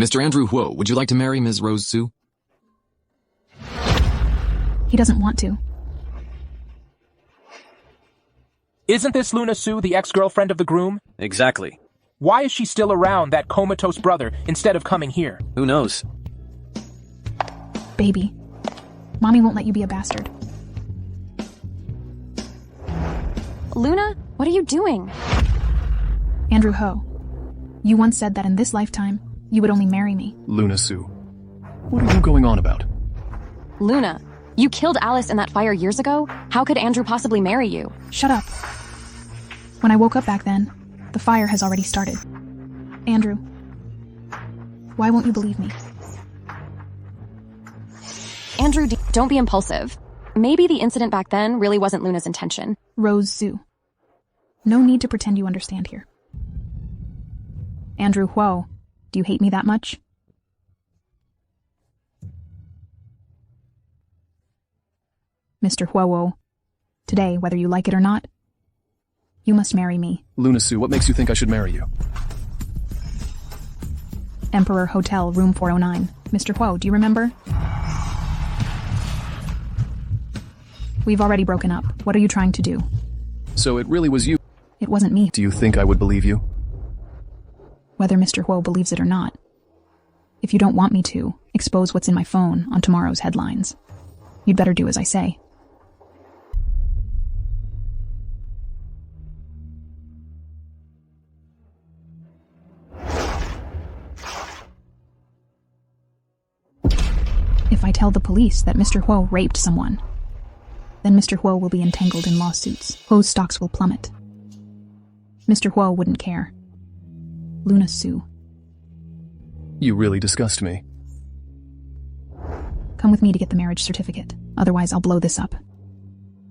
Mr. Andrew Huo, would you like to marry Ms. Rose Su? He doesn't want to. Isn't this Luna Su, the ex-girlfriend of the groom? Exactly. Why is she still around that comatose brother instead of coming here? Who knows? Baby, Mommy won't let you be a bastard. Luna, what are you doing? Andrew Ho, you once said that in this lifetime, you would only marry me. Luna Su, what are you going on about? Luna, you killed Alice in that fire years ago? How could Andrew possibly marry you? Shut up. When I woke up back then, the fire has already started. Andrew, why won't you believe me? Andrew, don't be impulsive. Maybe the incident back then really wasn't Luna's intention. Rose Su. No need to pretend you understand here. Andrew Huo, do you hate me that much? Mr. Huo, today, whether you like it or not, you must marry me. Luna Su, what makes you think I should marry you? Emperor Hotel, room 409. Mr. Huo, do you remember? We've already broken up. What are you trying to do? So it really was you? It wasn't me. Do you think I would believe you? Whether Mr. Huo believes it or not. If you don't want me to, expose what's in my phone on tomorrow's headlines. You'd better do as I say. If I tell the police that Mr. Huo raped someone, then Mr. Huo will be entangled in lawsuits. Huo's stocks will plummet. Mr. Huo wouldn't care. Luna Su. You really disgust me. Come with me to get the marriage certificate. Otherwise, I'll blow this up.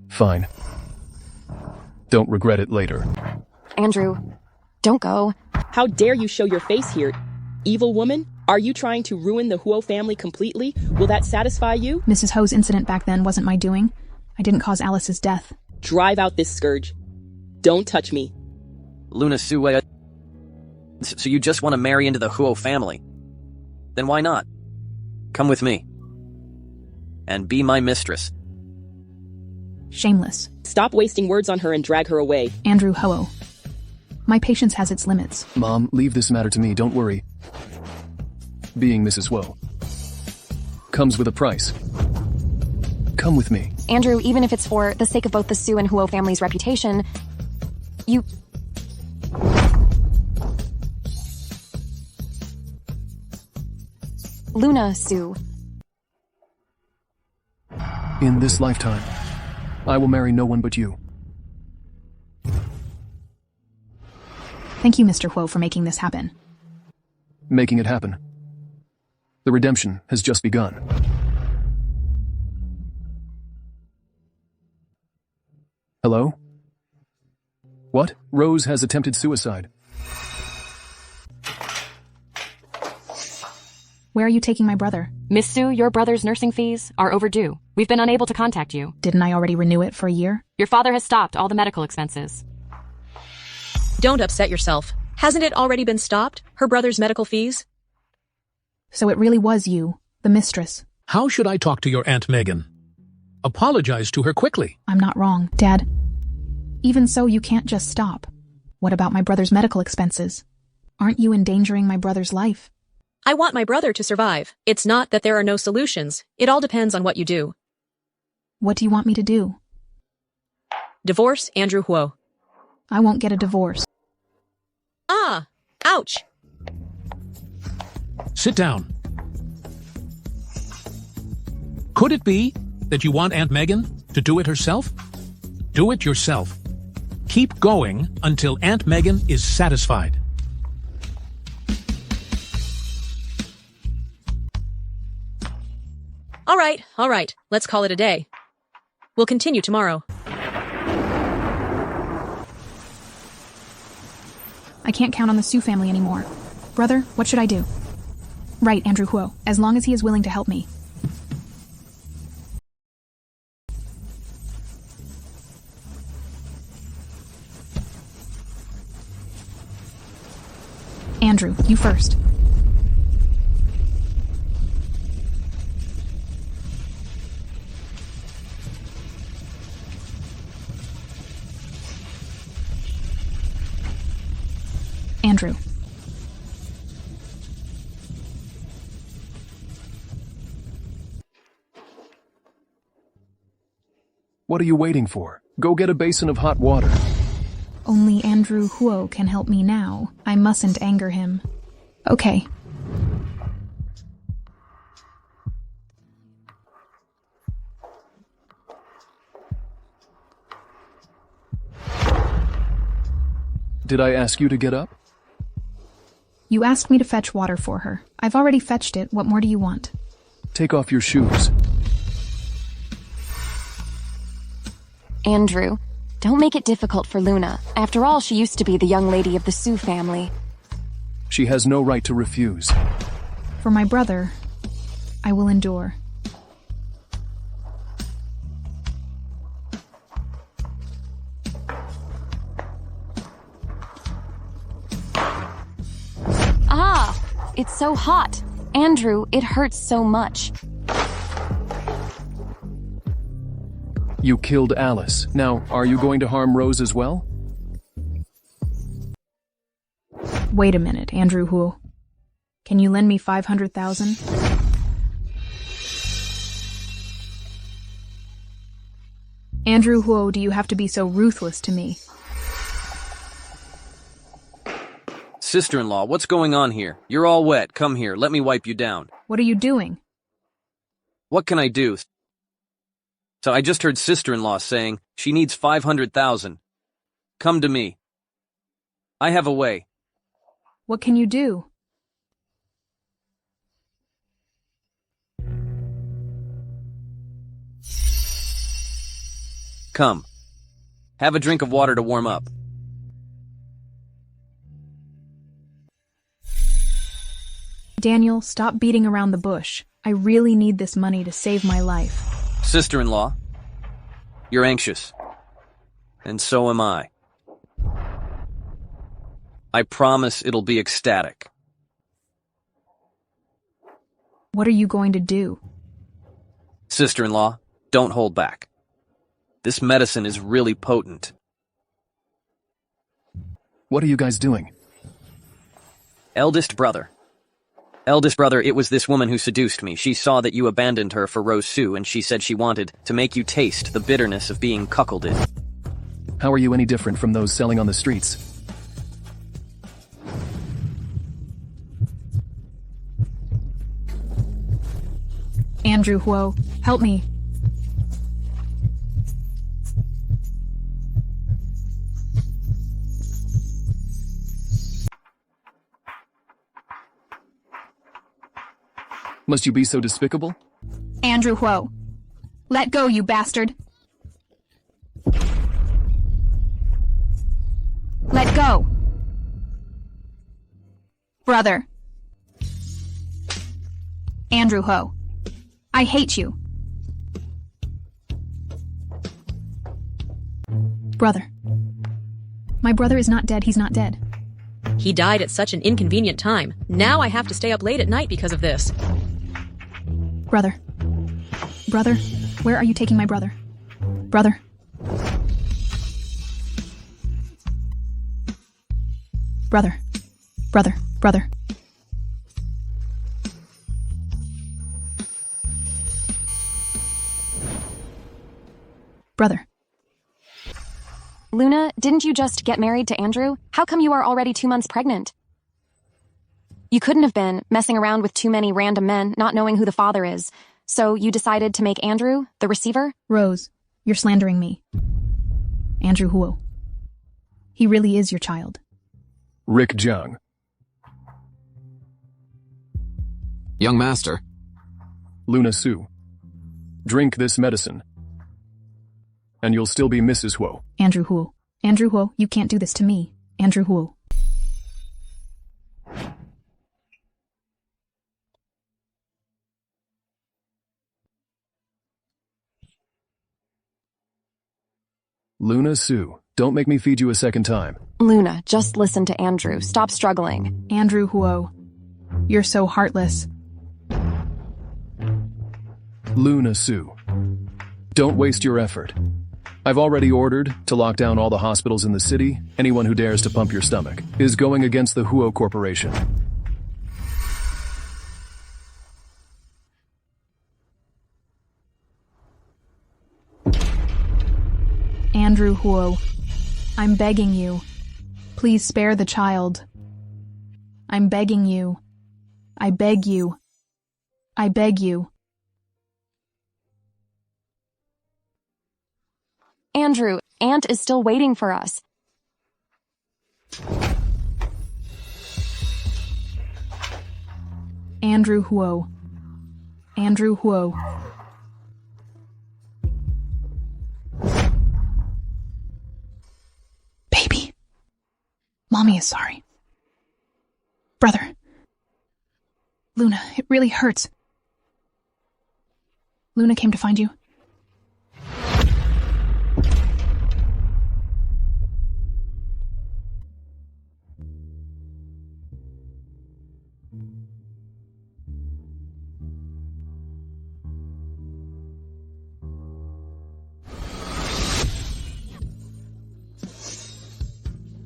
Fine. Don't regret it later. Andrew, don't go. How dare you show your face here, evil woman? Are you trying to ruin the Huo family completely? Will that satisfy you? Mrs. Ho's incident back then wasn't my doing. I didn't cause Alice's death. Drive out this scourge. Don't touch me. Luna Su, so you just want to marry into the Huo family? Then why not? Come with me. And be my mistress. Shameless. Stop wasting words on her and drag her away. Andrew Ho. My patience has its limits. Mom, leave this matter to me, don't worry. Being Mrs. Huo comes with a price. Come with me. Andrew, even if it's for the sake of both the Su and Huo family's reputation, you... Luna Su. In this lifetime, I will marry no one but you. Thank you, Mr. Huo, for making this happen. Making it happen. The redemption has just begun. Hello? What? Rose has attempted suicide. Where are you taking my brother? Miss Su, your brother's nursing fees are overdue. We've been unable to contact you. Didn't I already renew it for a year? Your father has stopped all the medical expenses. Don't upset yourself. Hasn't it already been stopped? Her brother's medical fees? So it really was you, the mistress. How should I talk to your Aunt Megan? Apologize to her quickly. I'm not wrong, Dad. Even so, you can't just stop. What about my brother's medical expenses? Aren't you endangering my brother's life? I want my brother to survive. It's not that there are no solutions. It all depends on what you do. What do you want me to do? Divorce Andrew Huo. I won't get a divorce. Ah! Ouch! Sit down. Could it be that you want Aunt Megan to do it herself? Do it yourself. Keep going until Aunt Megan is satisfied. All right. Let's call it a day. We'll continue tomorrow. I can't count on the Su family anymore. Brother, what should I do? Right, Andrew Huo, as long as he is willing to help me. Andrew, you first. Andrew. What are you waiting for? Go get a basin of hot water. Only Andrew Huo can help me now. I mustn't anger him. Okay. Did I ask you to get up? You asked me to fetch water for her. I've already fetched it. What more do you want? Take off your shoes. Andrew, don't make it difficult for Luna. After all, she used to be the young lady of the Su family. She has no right to refuse. For my brother, I will endure. Ah, it's so hot. Andrew, it hurts so much. You killed Alice. Now, are you going to harm Rose as well? Wait a minute, Andrew Huo. Can you lend me 500,000? Andrew Huo, do you have to be so ruthless to me? Sister-in-law, what's going on here? You're all wet. Come here, let me wipe you down. What are you doing? What can I do? So I just heard sister-in-law saying she needs 500,000. Come to me. I have a way. What can you do? Come. Have a drink of water to warm up. Daniel, stop beating around the bush. I really need this money to save my life. Sister-in-law, you're anxious. And so am I. I promise it'll be ecstatic. What are you going to do? Sister-in-law, don't hold back. This medicine is really potent. What are you guys doing? Eldest brother, it was this woman who seduced me. She saw that you abandoned her for Rose Su, and she said she wanted to make you taste the bitterness of being cuckolded. How are you any different from those selling on the streets? Andrew Huo, help me. Must you be so despicable? Andrew Huo, let go, you bastard. Let go. Brother. Andrew Huo, I hate you. Brother. My brother is not dead, he's not dead. He died at such an inconvenient time. Now I have to stay up late at night because of this. Brother. Brother, where are you taking my brother? Brother. Brother. Brother. Brother. Brother. Luna, didn't you just get married to Andrew? How come you are already 2 months pregnant? You couldn't have been messing around with too many random men, not knowing who the father is. So you decided to make Andrew the receiver? Rose, you're slandering me. Andrew Huo. He really is your child. Rick Jiang. Young master. Luna Su. Drink this medicine. And you'll still be Mrs. Huo. Andrew Huo. Andrew Huo, you can't do this to me. Andrew Huo. Luna Su, don't make me feed you a second time. Luna, just listen to Andrew. Stop struggling. Andrew Huo. You're so heartless. Luna Su. Don't waste your effort. I've already ordered to lock down all the hospitals in the city. Anyone who dares to pump your stomach is going against the Huo Corporation. Andrew Huo, I'm begging you. Please spare the child. I'm begging you. I beg you. I beg you. Andrew, Aunt is still waiting for us. Andrew Huo. Andrew Huo. Baby. Mommy is sorry. Brother. Luna, it really hurts. Luna came to find you.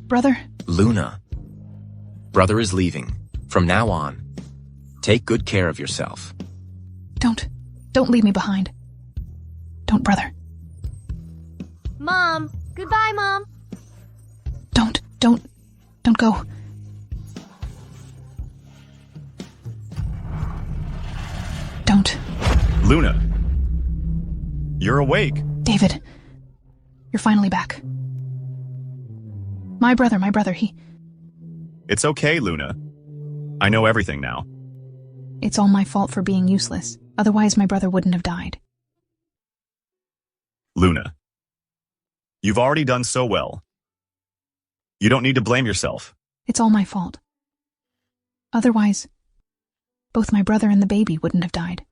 Brother? Luna. Brother is leaving. From now on, take good care of yourself. Don't leave me behind. Don't, brother. Mom! Goodbye, Mom! Don't go. Don't. Luna. You're awake. David. You're finally back. My brother, he... It's okay, Luna. I know everything now. It's all my fault for being useless. Otherwise, my brother wouldn't have died. Luna. You've already done so well. You don't need to blame yourself. It's all my fault. Otherwise, both my brother and the baby wouldn't have died.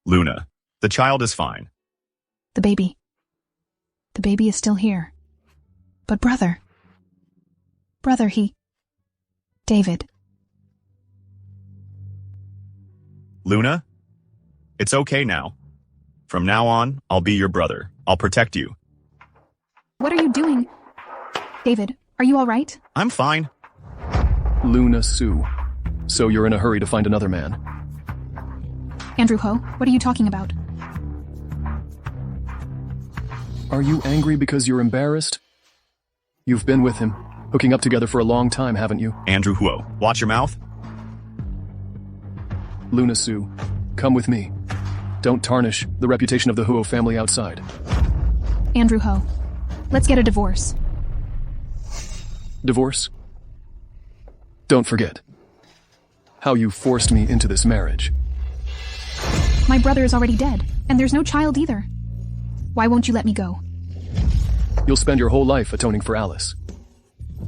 Luna, the child is fine. The baby is still here. But brother, David. Luna, it's okay now. From now on, I'll be your brother. I'll protect you. What are you doing? David, are you all right? I'm fine. Luna Sue. So you're in a hurry to find another man. Andrew Ho, what are you talking about? Are you angry because you're embarrassed? You've been with him, hooking up together for a long time, haven't you? Andrew Huo, watch your mouth. Luna Sue, come with me. Don't tarnish the reputation of the Huo family outside. Andrew Ho, let's get a divorce. Divorce? Don't forget how you forced me into this marriage. My brother is already dead, and there's no child either. Why won't you let me go? You'll spend your whole life atoning for Alice.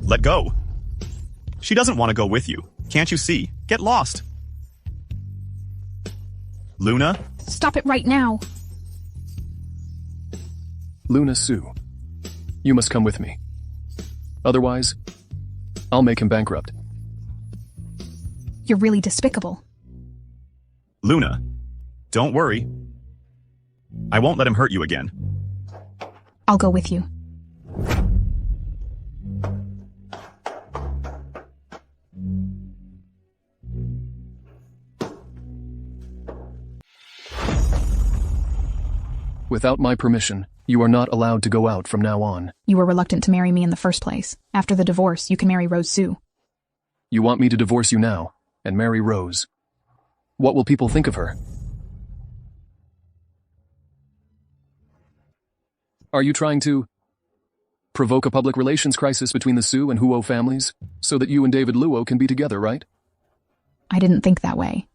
Let go. She doesn't want to go with you. Can't you see? Get lost. Luna? Stop it right now. Luna Sue, you must come with me. Otherwise, I'll make him bankrupt. You're really despicable. Luna, don't worry. I won't let him hurt you again. I'll go with you. Without my permission, you are not allowed to go out from now on. You were reluctant to marry me in the first place. After the divorce, you can marry Rose Sue. You want me to divorce you now and marry Rose. What will people think of her? Are you trying to provoke a public relations crisis between the Sue and Huo families so that you and David Luo can be together, right? I didn't think that way.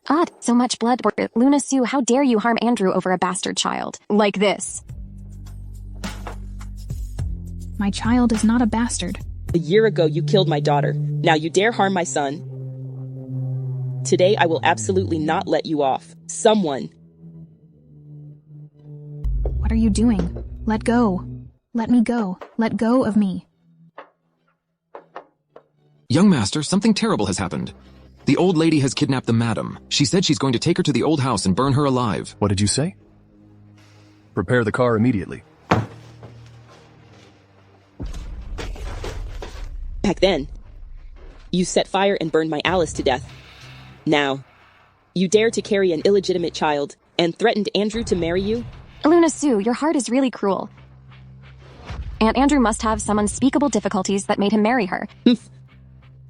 Odd, so much blood. Luna Sue, how dare you harm Andrew over a bastard child? Like this. My child is not a bastard. A year ago, you killed my daughter. Now you dare harm my son. Today, I will absolutely not let you off. Someone. What are you doing? Let go. Let me go. Let go of me. Young master, something terrible has happened. The old lady has kidnapped the madam. She said she's going to take her to the old house and burn her alive. What did you say? Prepare the car immediately. Back then, you set fire and burned my Alice to death. Now, you dare to carry an illegitimate child and threatened Andrew to marry you? Luna Sue, your heart is really cruel. Aunt Andrew must have some unspeakable difficulties that made him marry her.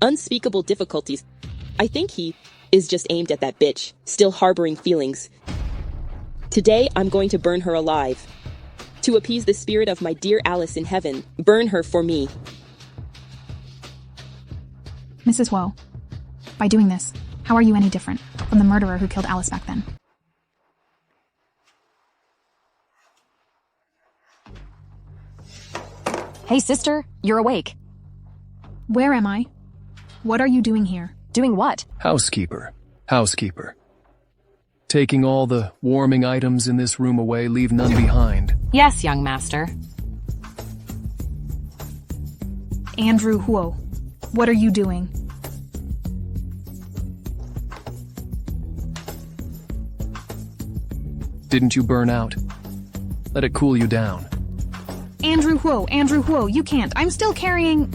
Unspeakable difficulties. I think he is just aimed at that bitch, still harboring feelings. Today, I'm going to burn her alive. To appease the spirit of my dear Alice in heaven, burn her for me. Mrs. Woe, by doing this, how are you any different from the murderer who killed Alice back then? Hey, sister, you're awake. Where am I? What are you doing here? Doing what? Housekeeper. Housekeeper. Taking all the warming items in this room away, leave none behind. Yes, young master. Andrew Huo, what are you doing? Didn't you burn out? Let it cool you down. Andrew Huo, you can't. I'm still carrying...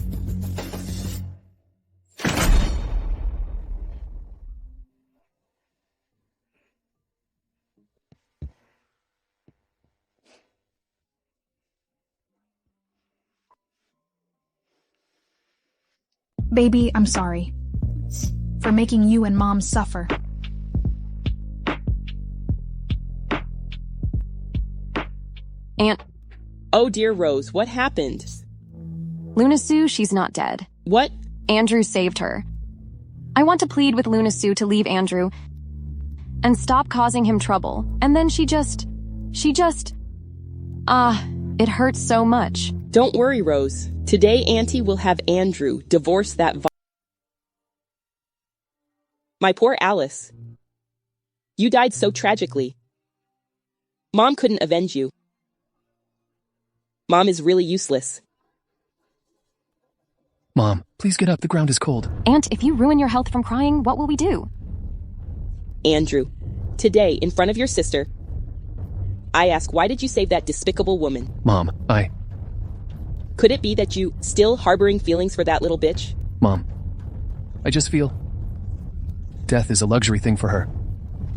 Baby, I'm sorry. For making you and Mom suffer. Aunt... Oh dear Rose, what happened? Luna Sue, she's not dead. What? Andrew saved her. I want to plead with Luna Sue to leave Andrew and stop causing him trouble. And then it hurts so much. Don't worry, Rose. Today, Auntie will have Andrew divorce that My poor Alice. You died so tragically. Mom couldn't avenge you. Mom is really useless. Mom, please get up. The ground is cold. Aunt, if you ruin your health from crying, what will we do? Andrew, today, in front of your sister, I ask, why did you save that despicable woman? Mom, Could it be that you still harboring feelings for that little bitch? Mom, I just feel death is a luxury thing for her.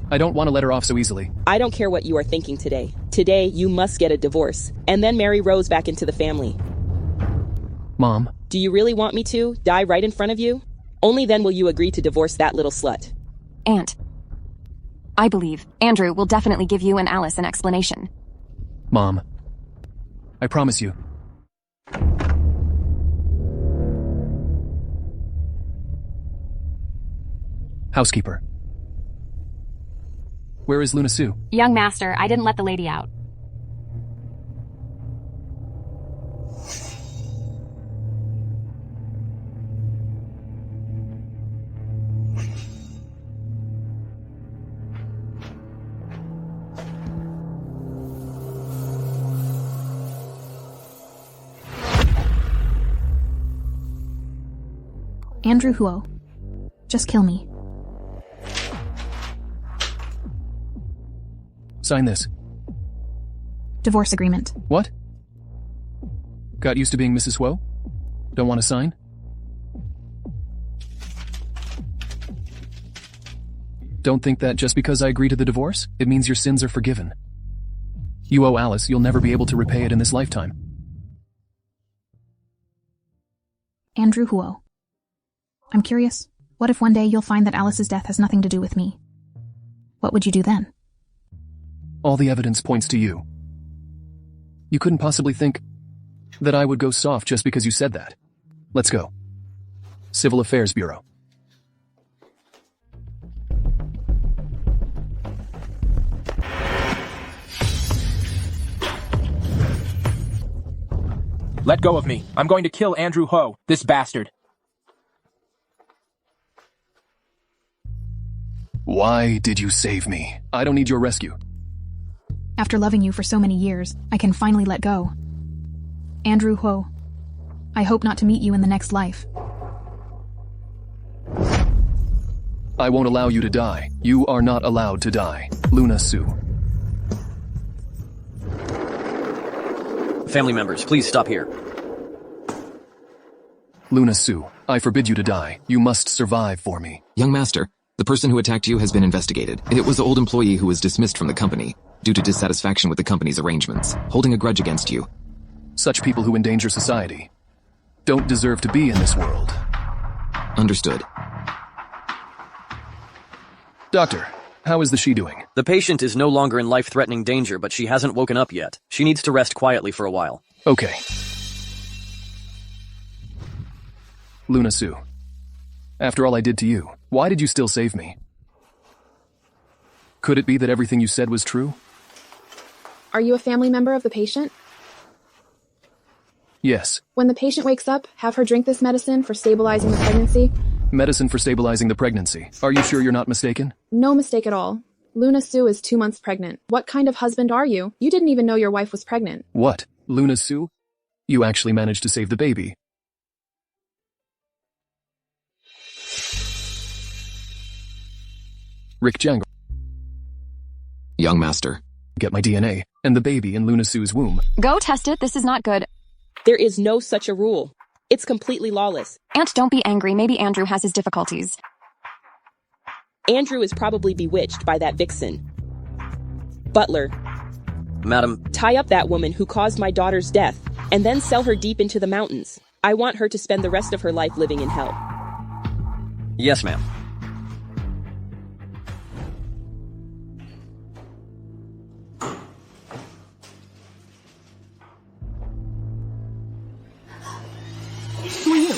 I don't want to let her off so easily. I don't care what you are thinking today. Today, you must get a divorce, and then marry Rose back into the family. Mom. Do you really want me to die right in front of you? Only then will you agree to divorce that little slut. Aunt, I believe Andrew will definitely give you and Alice an explanation. Mom, I promise you. Housekeeper. Where is Luna Sue? Young master, I didn't let the lady out. Andrew Huo, just kill me. Sign this. Divorce agreement. What? Got used to being Mrs. Huo? Don't want to sign? Don't think that just because I agree to the divorce, it means your sins are forgiven. You owe Alice, you'll never be able to repay it in this lifetime. Andrew Huo. I'm curious, what if one day you'll find that Alice's death has nothing to do with me? What would you do then? All the evidence points to you. You couldn't possibly think that I would go soft just because you said that. Let's go. Civil Affairs Bureau. Let go of me. I'm going to kill Andrew Ho, this bastard. Why did you save me? I don't need your rescue. After loving you for so many years, I can finally let go. Andrew Ho, I hope not to meet you in the next life. I won't allow you to die. You are not allowed to die. Luna Sue. Family members, please stop here. Luna Su, I forbid you to die. You must survive for me. Young master, the person who attacked you has been investigated. It was the old employee who was dismissed from the company due to dissatisfaction with the company's arrangements, holding a grudge against you. Such people who endanger society don't deserve to be in this world. Understood. Doctor, how is the she doing? The patient is no longer in life-threatening danger, but she hasn't woken up yet. She needs to rest quietly for a while. Okay. Luna Su, after all I did to you, why did you still save me? Could it be that everything you said was true? Are you a family member of the patient? Yes. When the patient wakes up, have her drink this medicine for stabilizing the pregnancy. Medicine for stabilizing the pregnancy. Are you sure you're not mistaken? No mistake at all. Luna Su is 2 months pregnant. What kind of husband are you? You didn't even know your wife was pregnant. What? Luna Su? You actually managed to save the baby. Rick Jangle. Young master. Get my DNA and the baby in Luna Su's womb. Go test it. This is not good. There is no such a rule. It's completely lawless. Aunt, don't be angry. Maybe Andrew has his difficulties. Andrew is probably bewitched by that vixen. Butler. Madam. Tie up that woman who caused my daughter's death, and then sell her deep into the mountains. I want her to spend the rest of her life living in hell. Yes, ma'am. Who are you?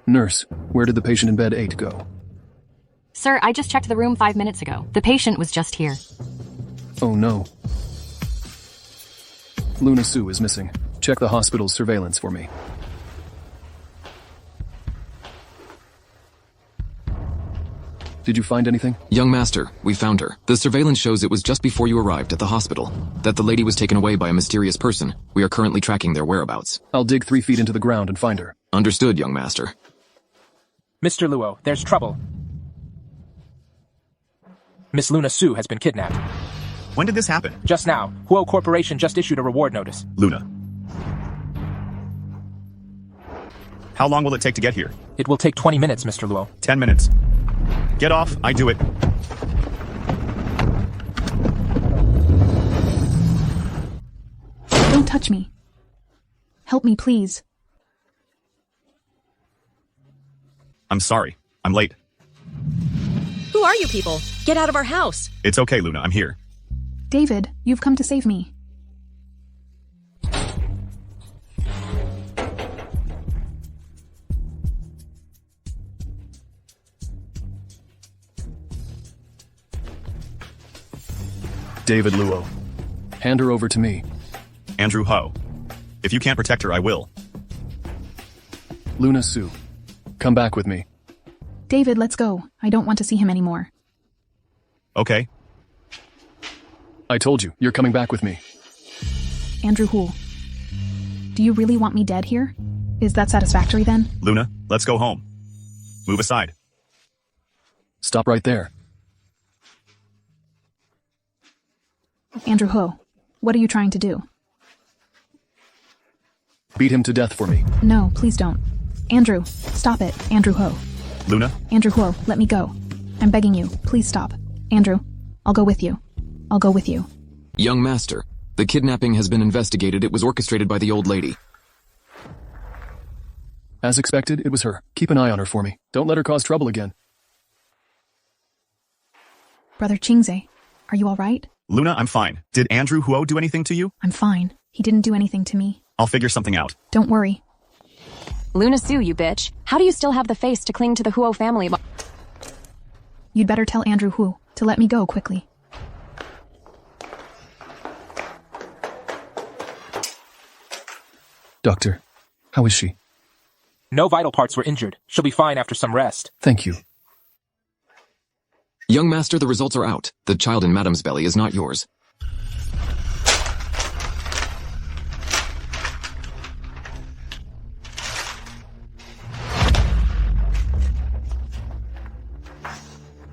Nurse, where did the patient in bed 8 go? Sir, I just checked the room 5 minutes ago. The patient was just here. Oh no. Luna Su is missing. Check the hospital's surveillance for me. Did you find anything? Young master, we found her. The surveillance shows it was just before you arrived at the hospital that the lady was taken away by a mysterious person. We are currently tracking their whereabouts. I'll dig 3 feet into the ground and find her. Understood, young master. Mr. Luo, there's trouble. Miss Luna Su has been kidnapped. When did this happen? Just now. Huo Corporation just issued a reward notice. Luna. How long will it take to get here? It will take 20 minutes, Mr. Luo. 10 minutes. Get off, I do it. Don't touch me. Help me, please. I'm sorry. I'm late. Who are you people? Get out of our house. It's okay, Luna. I'm here. David, you've come to save me. David Luo. Hand her over to me. Andrew Ho. If you can't protect her, I will. Luna Su. Come back with me. David, let's go. I don't want to see him anymore. Okay. I told you, you're coming back with me. Andrew Hu. Do you really want me dead here? Is that satisfactory then? Luna, let's go home. Move aside. Stop right there. Andrew Ho, what are you trying to do? Beat him to death for me. No, please don't. Andrew, stop it. Andrew Ho. Luna? Andrew Ho, let me go. I'm begging you. Please stop. Andrew, I'll go with you. I'll go with you. Young master, the kidnapping has been investigated. It was orchestrated by the old lady. As expected, it was her. Keep an eye on her for me. Don't let her cause trouble again. Brother Qingze, are you all right? Luna, I'm fine. Did Andrew Huo do anything to you? I'm fine. He didn't do anything to me. I'll figure something out. Don't worry. Luna Su, you bitch. How do you still have the face to cling to the Huo family? You'd better tell Andrew Hu to let me go quickly. Doctor, how is she? No vital parts were injured. She'll be fine after some rest. Thank you. Young master, the results are out. The child in Madame's belly is not yours.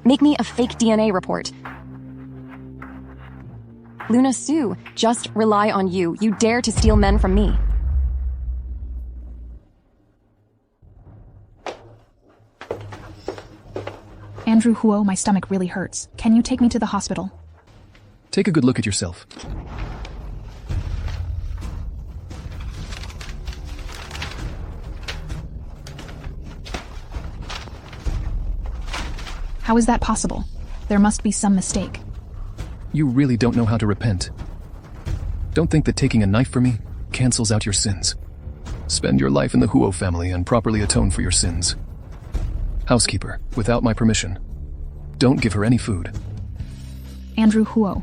Make me a fake DNA report. Luna Sue, just rely on you. You dare to steal men from me. Andrew Huo, my stomach really hurts. Can you take me to the hospital? Take a good look at yourself. How is that possible? There must be some mistake. You really don't know how to repent. Don't think that taking a knife for me cancels out your sins. Spend your life in the Huo family and properly atone for your sins. Housekeeper, without my permission, don't give her any food. Andrew Huo.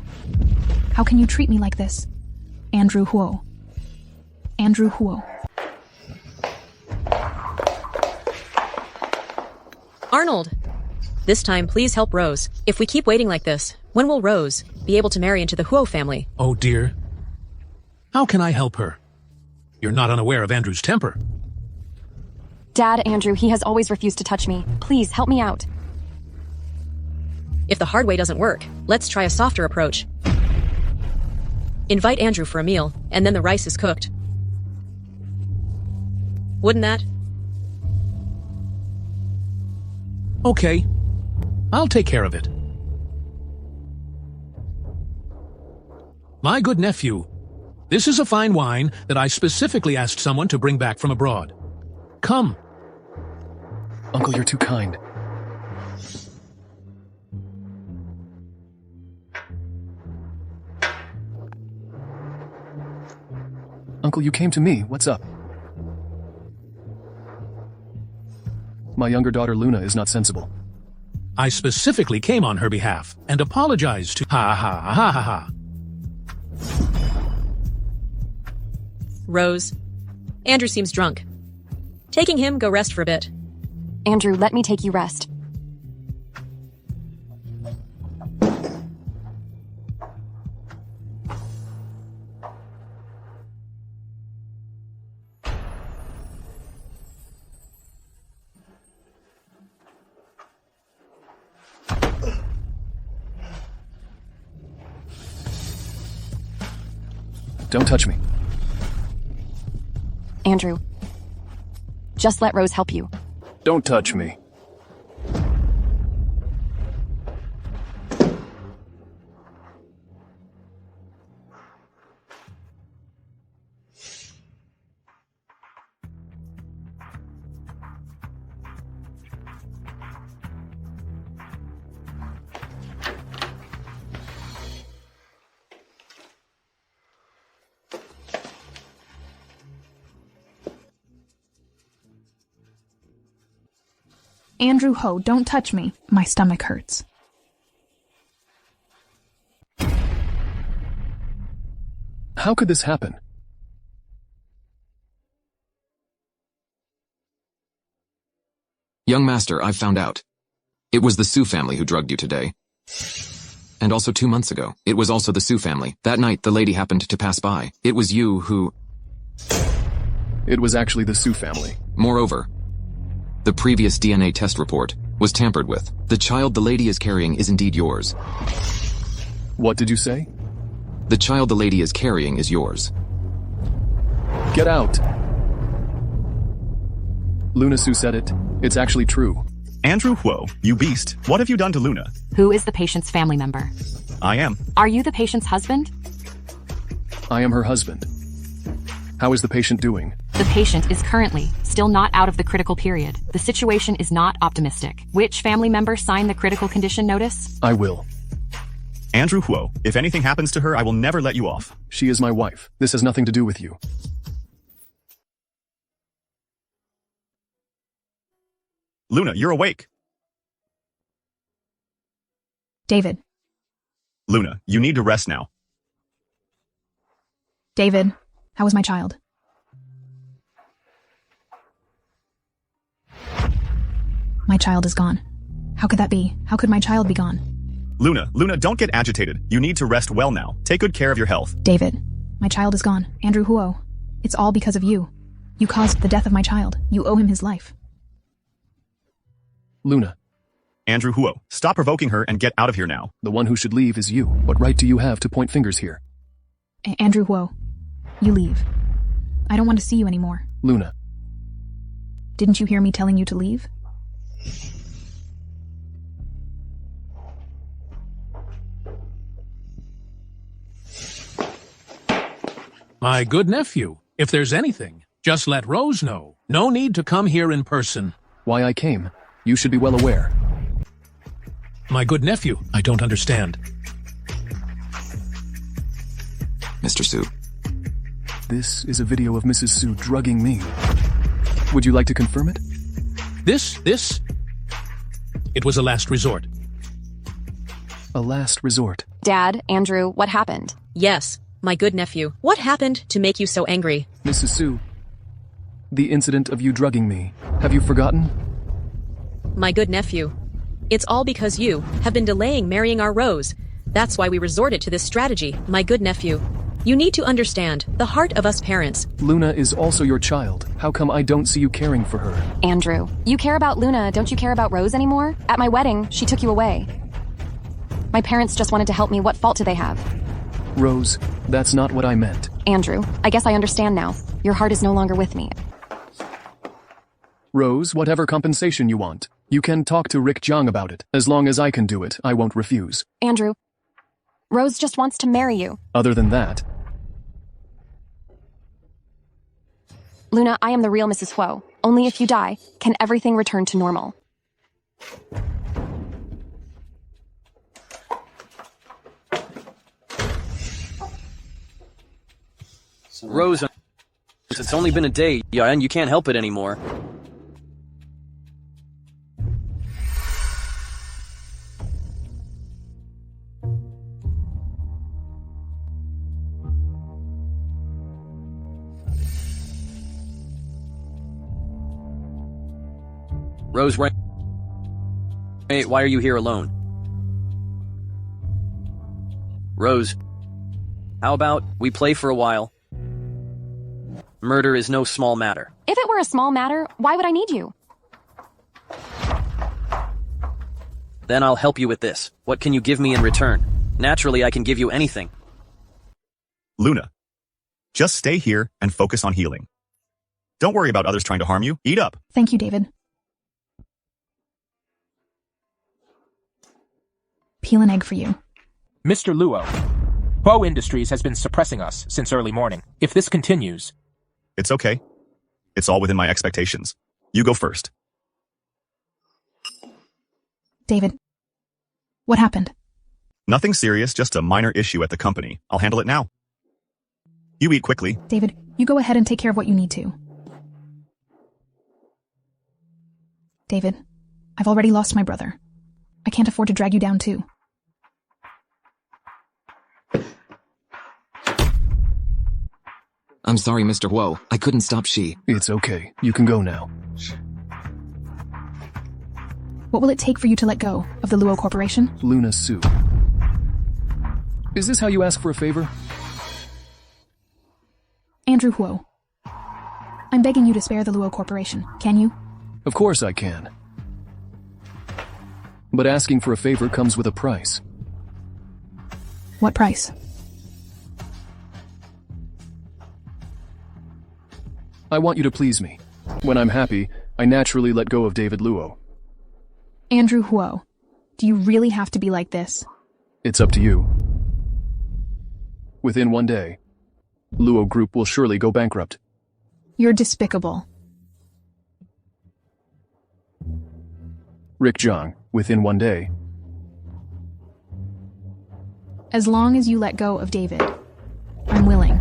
How can you treat me like this? Andrew Huo. Andrew Huo. Arnold! This time, please help Rose. If we keep waiting like this, when will Rose be able to marry into the Huo family? Oh dear. How can I help her? You're not unaware of Andrew's temper. Dad, Andrew, he has always refused to touch me. Please, help me out. If the hard way doesn't work, let's try a softer approach. Invite Andrew for a meal, and then the rice is cooked. Wouldn't that? Okay. I'll take care of it. My good nephew, this is a fine wine that I specifically asked someone to bring back from abroad. Come. Uncle, you're too kind. Uncle, you came to me. What's up? My younger daughter Luna is not sensible. I specifically came on her behalf and apologized to ha ha ha ha ha. Rose. Andrew seems drunk. Taking him, go rest for a bit. Andrew, let me take you rest. Don't touch me. Andrew, just let Rose help you. Don't touch me. Andrew Ho, don't touch me. My stomach hurts. How could this happen? Young master, I've found out. It was the Su family who drugged you today. And also 2 months ago, it was also the Su family. That night, the lady happened to pass by. It was you who... It was actually the Su family. Moreover, the previous DNA test report was tampered with. The child the lady is carrying is indeed yours. What did you say? The child the lady is carrying is yours. Get out! Luna Su said it. It's actually true. Andrew Huo, you beast. What have you done to Luna? Who is the patient's family member? I am. Are you the patient's husband? I am her husband. How is the patient doing? The patient is currently still not out of the critical period. The situation is not optimistic. Which family member signed the critical condition notice? I will. Andrew Huo, if anything happens to her, I will never let you off. She is my wife. This has nothing to do with you. Luna, you're awake. David. Luna, you need to rest now. David, how is my child? My child is gone. How could that be? How could my child be gone? Luna, don't get agitated. You need to rest well now. Take good care of your health. David, my child is gone. Andrew Huo. It's all because of you. You caused the death of my child. You owe him his life. Luna. Andrew Huo, stop provoking her and get out of here now. The one who should leave is you. What right do you have to point fingers here? Andrew Huo, you leave. I don't want to see you anymore. Luna. Didn't you hear me telling you to leave? My good nephew, if there's anything, just let Rose know. No need to come here in person. Why I came. You should be well aware. My good nephew, I don't understand. Mr. Su. This is a video of Mrs. Su drugging me. Would you like to confirm it? This? It was a last resort. A last resort. Dad, Andrew, what happened? Yes, my good nephew. What happened to make you so angry? Mrs. Su, the incident of you drugging me. Have you forgotten? My good nephew. It's all because you have been delaying marrying our Rose. That's why we resorted to this strategy, my good nephew. You need to understand the heart of us parents. Luna is also your child. How come I don't see you caring for her? Andrew, you care about Luna, don't you care about Rose anymore? At my wedding, she took you away. My parents just wanted to help me. What fault do they have? Rose, that's not what I meant. Andrew, I guess I understand now. Your heart is no longer with me. Rose, whatever compensation you want. You can talk to Rick Jiang about it. As long as I can do it, I won't refuse. Andrew, Rose just wants to marry you. Other than that... Luna, I am the real Mrs. Huo. Only if you die can everything return to normal. Rose, it's only been a day, and you can't help it anymore. Rose, why are you here alone? Rose, how about we play for a while? Murder is no small matter. If it were a small matter, why would I need you? Then I'll help you with this. What can you give me in return? Naturally, I can give you anything. Luna, just stay here and focus on healing. Don't worry about others trying to harm you. Eat up. Thank you, David. Peel an egg for you. Mr. Luo, Huo Industries has been suppressing us since early morning. If this continues... It's okay. It's all within my expectations. You go first. David, what happened? Nothing serious, just a minor issue at the company. I'll handle it now. You eat quickly. David, you go ahead and take care of what you need to. David, I've already lost my brother. I can't afford to drag you down too. I'm sorry, Mr. Huo. I couldn't stop Shi. It's okay. You can go now. What will it take for you to let go of the Luo Corporation? Luna Su. Is this how you ask for a favor? Andrew Huo. I'm begging you to spare the Luo Corporation. Can you? Of course I can. But asking for a favor comes with a price. What price? I want you to please me. When I'm happy, I naturally let go of David Luo. Andrew Huo, do you really have to be like this? It's up to you. Within one day, Luo Group will surely go bankrupt. You're despicable. Rick Jiang, within one day. As long as you let go of David, I'm willing.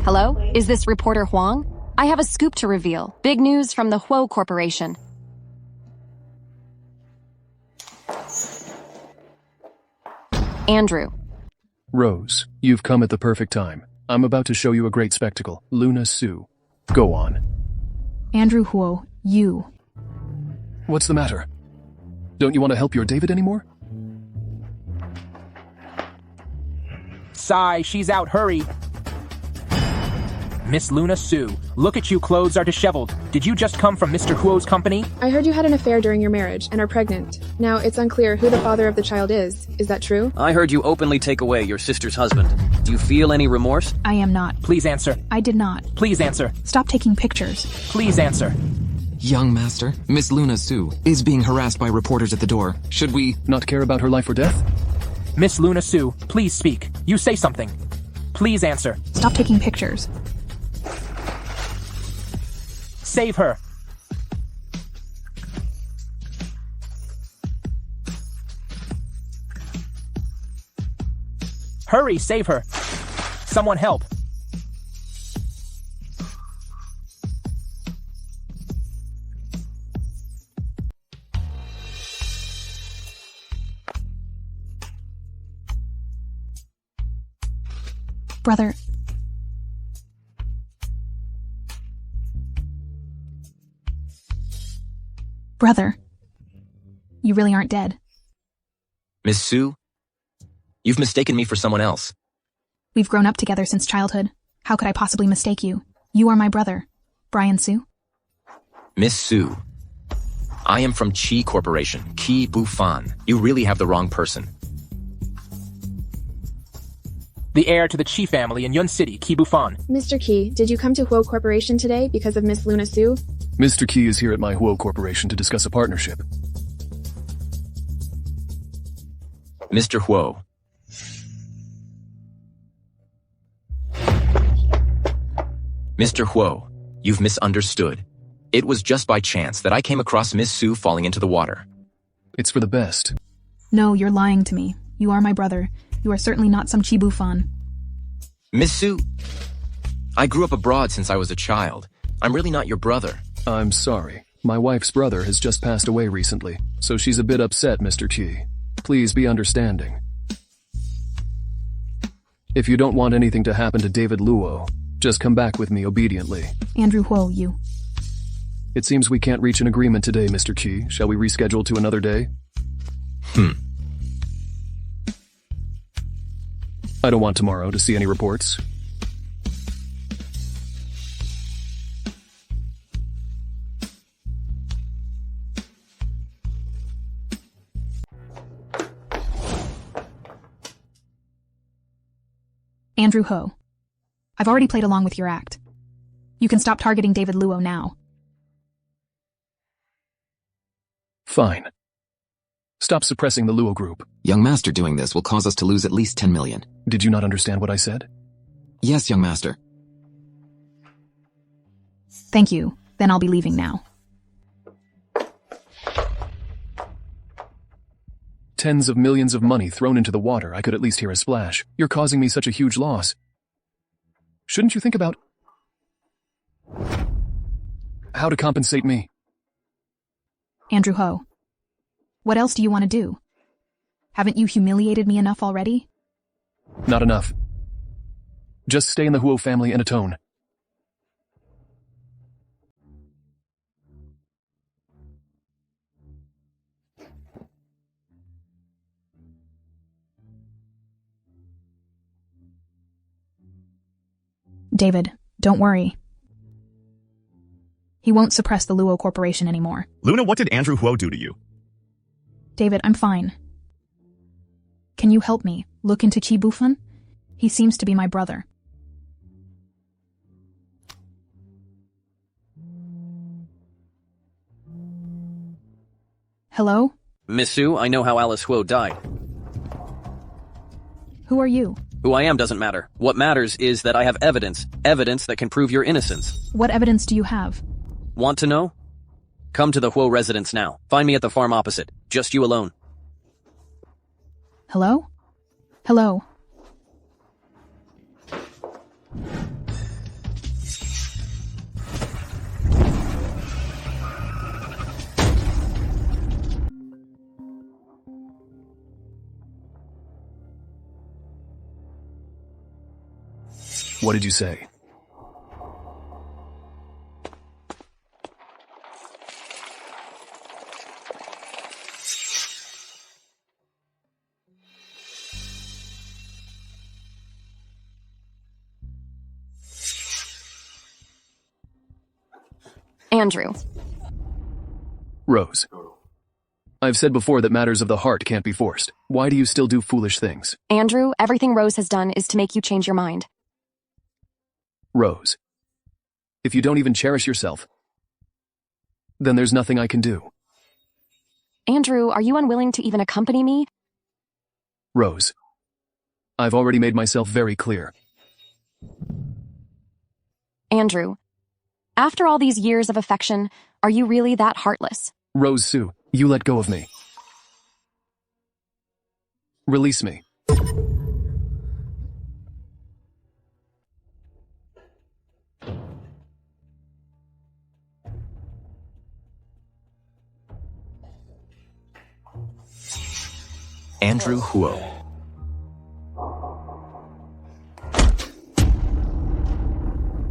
Hello? Is this reporter Huang? I have a scoop to reveal. Big news from the Huo Corporation. Andrew. Rose, you've come at the perfect time. I'm about to show you a great spectacle. Luna Sue. Go on. Andrew Huo, you. What's the matter? Don't you want to help your David anymore? Sigh, she's out, hurry. Miss Luna Sue, look at you, clothes are disheveled. Did you just come from Mr. Huo's company? I heard you had an affair during your marriage and are pregnant. Now, it's unclear who the father of the child is. Is that true? I heard you openly take away your sister's husband. Do you feel any remorse? I am not. Please answer. I did not. Please answer. Stop taking pictures. Please answer. Young master, Miss Luna Sue is being harassed by reporters at the door. Should we not care about her life or death? Miss Luna Sue, please speak. You say something. Please answer. Stop taking pictures. Save her. Hurry, save her. Someone help. Brother. Brother. You really aren't dead. Miss Sue, you've mistaken me for someone else. We've grown up together since childhood. How could I possibly mistake you? You are my brother. Brian Sue? Miss Sue, I am from Qi Corporation, Qi Bufan. You really have the wrong person. The heir to the Qi family in Yun City, Qi Bufan. Mr. Qi, did you come to Huo Corporation today because of Miss Luna Sue? Mr. Qi is here at my Huo Corporation to discuss a partnership. Mr. Huo. Mr. Huo, you've misunderstood. It was just by chance that I came across Miss Sue falling into the water. It's for the best. No, you're lying to me. You are my brother. You are certainly not some Qi Bufan. Miss Sue, I grew up abroad since I was a child. I'm really not your brother. I'm sorry. My wife's brother has just passed away recently, so she's a bit upset, Mr. Qi. Please be understanding. If you don't want anything to happen to David Luo, just come back with me obediently. Andrew Huo, you. It seems we can't reach an agreement today, Mr. Qi. Shall we reschedule to another day? I don't want tomorrow to see any reports. Andrew Ho. I've already played along with your act. You can stop targeting David Luo now. Fine. Stop suppressing the Luo group. Young master doing this will cause us to lose at least 10 million. Did you not understand what I said? Yes, young master. Thank you. Then I'll be leaving now. Tens of millions of money thrown into the water. I could at least hear a splash. You're causing me such a huge loss. Shouldn't you think about how to compensate me? Andrew Ho. What else do you want to do? Haven't you humiliated me enough already? Not enough. Just stay in the Huo family and atone. David, don't worry. He won't suppress the Luo Corporation anymore. Luna, what did Andrew Huo do to you? David, I'm fine. Can you help me look into Qi Bufan? He seems to be my brother. Hello? Miss Sue, I know how Alice Huo died. Who are you? Who I am doesn't matter. What matters is that I have evidence. Evidence that can prove your innocence. What evidence do you have? Want to know? Come to the Huo residence now. Find me at the farm opposite. Just you alone. Hello? Hello? What did you say? Andrew. Rose. I've said before that matters of the heart can't be forced. Why do you still do foolish things? Andrew, everything Rose has done is to make you change your mind. Rose. If you don't even cherish yourself, then there's nothing I can do. Andrew, are you unwilling to even accompany me? Rose. I've already made myself very clear. Andrew. After all these years of affection, are you really that heartless? Rose Sue, you let go of me. Release me. Andrew Huo.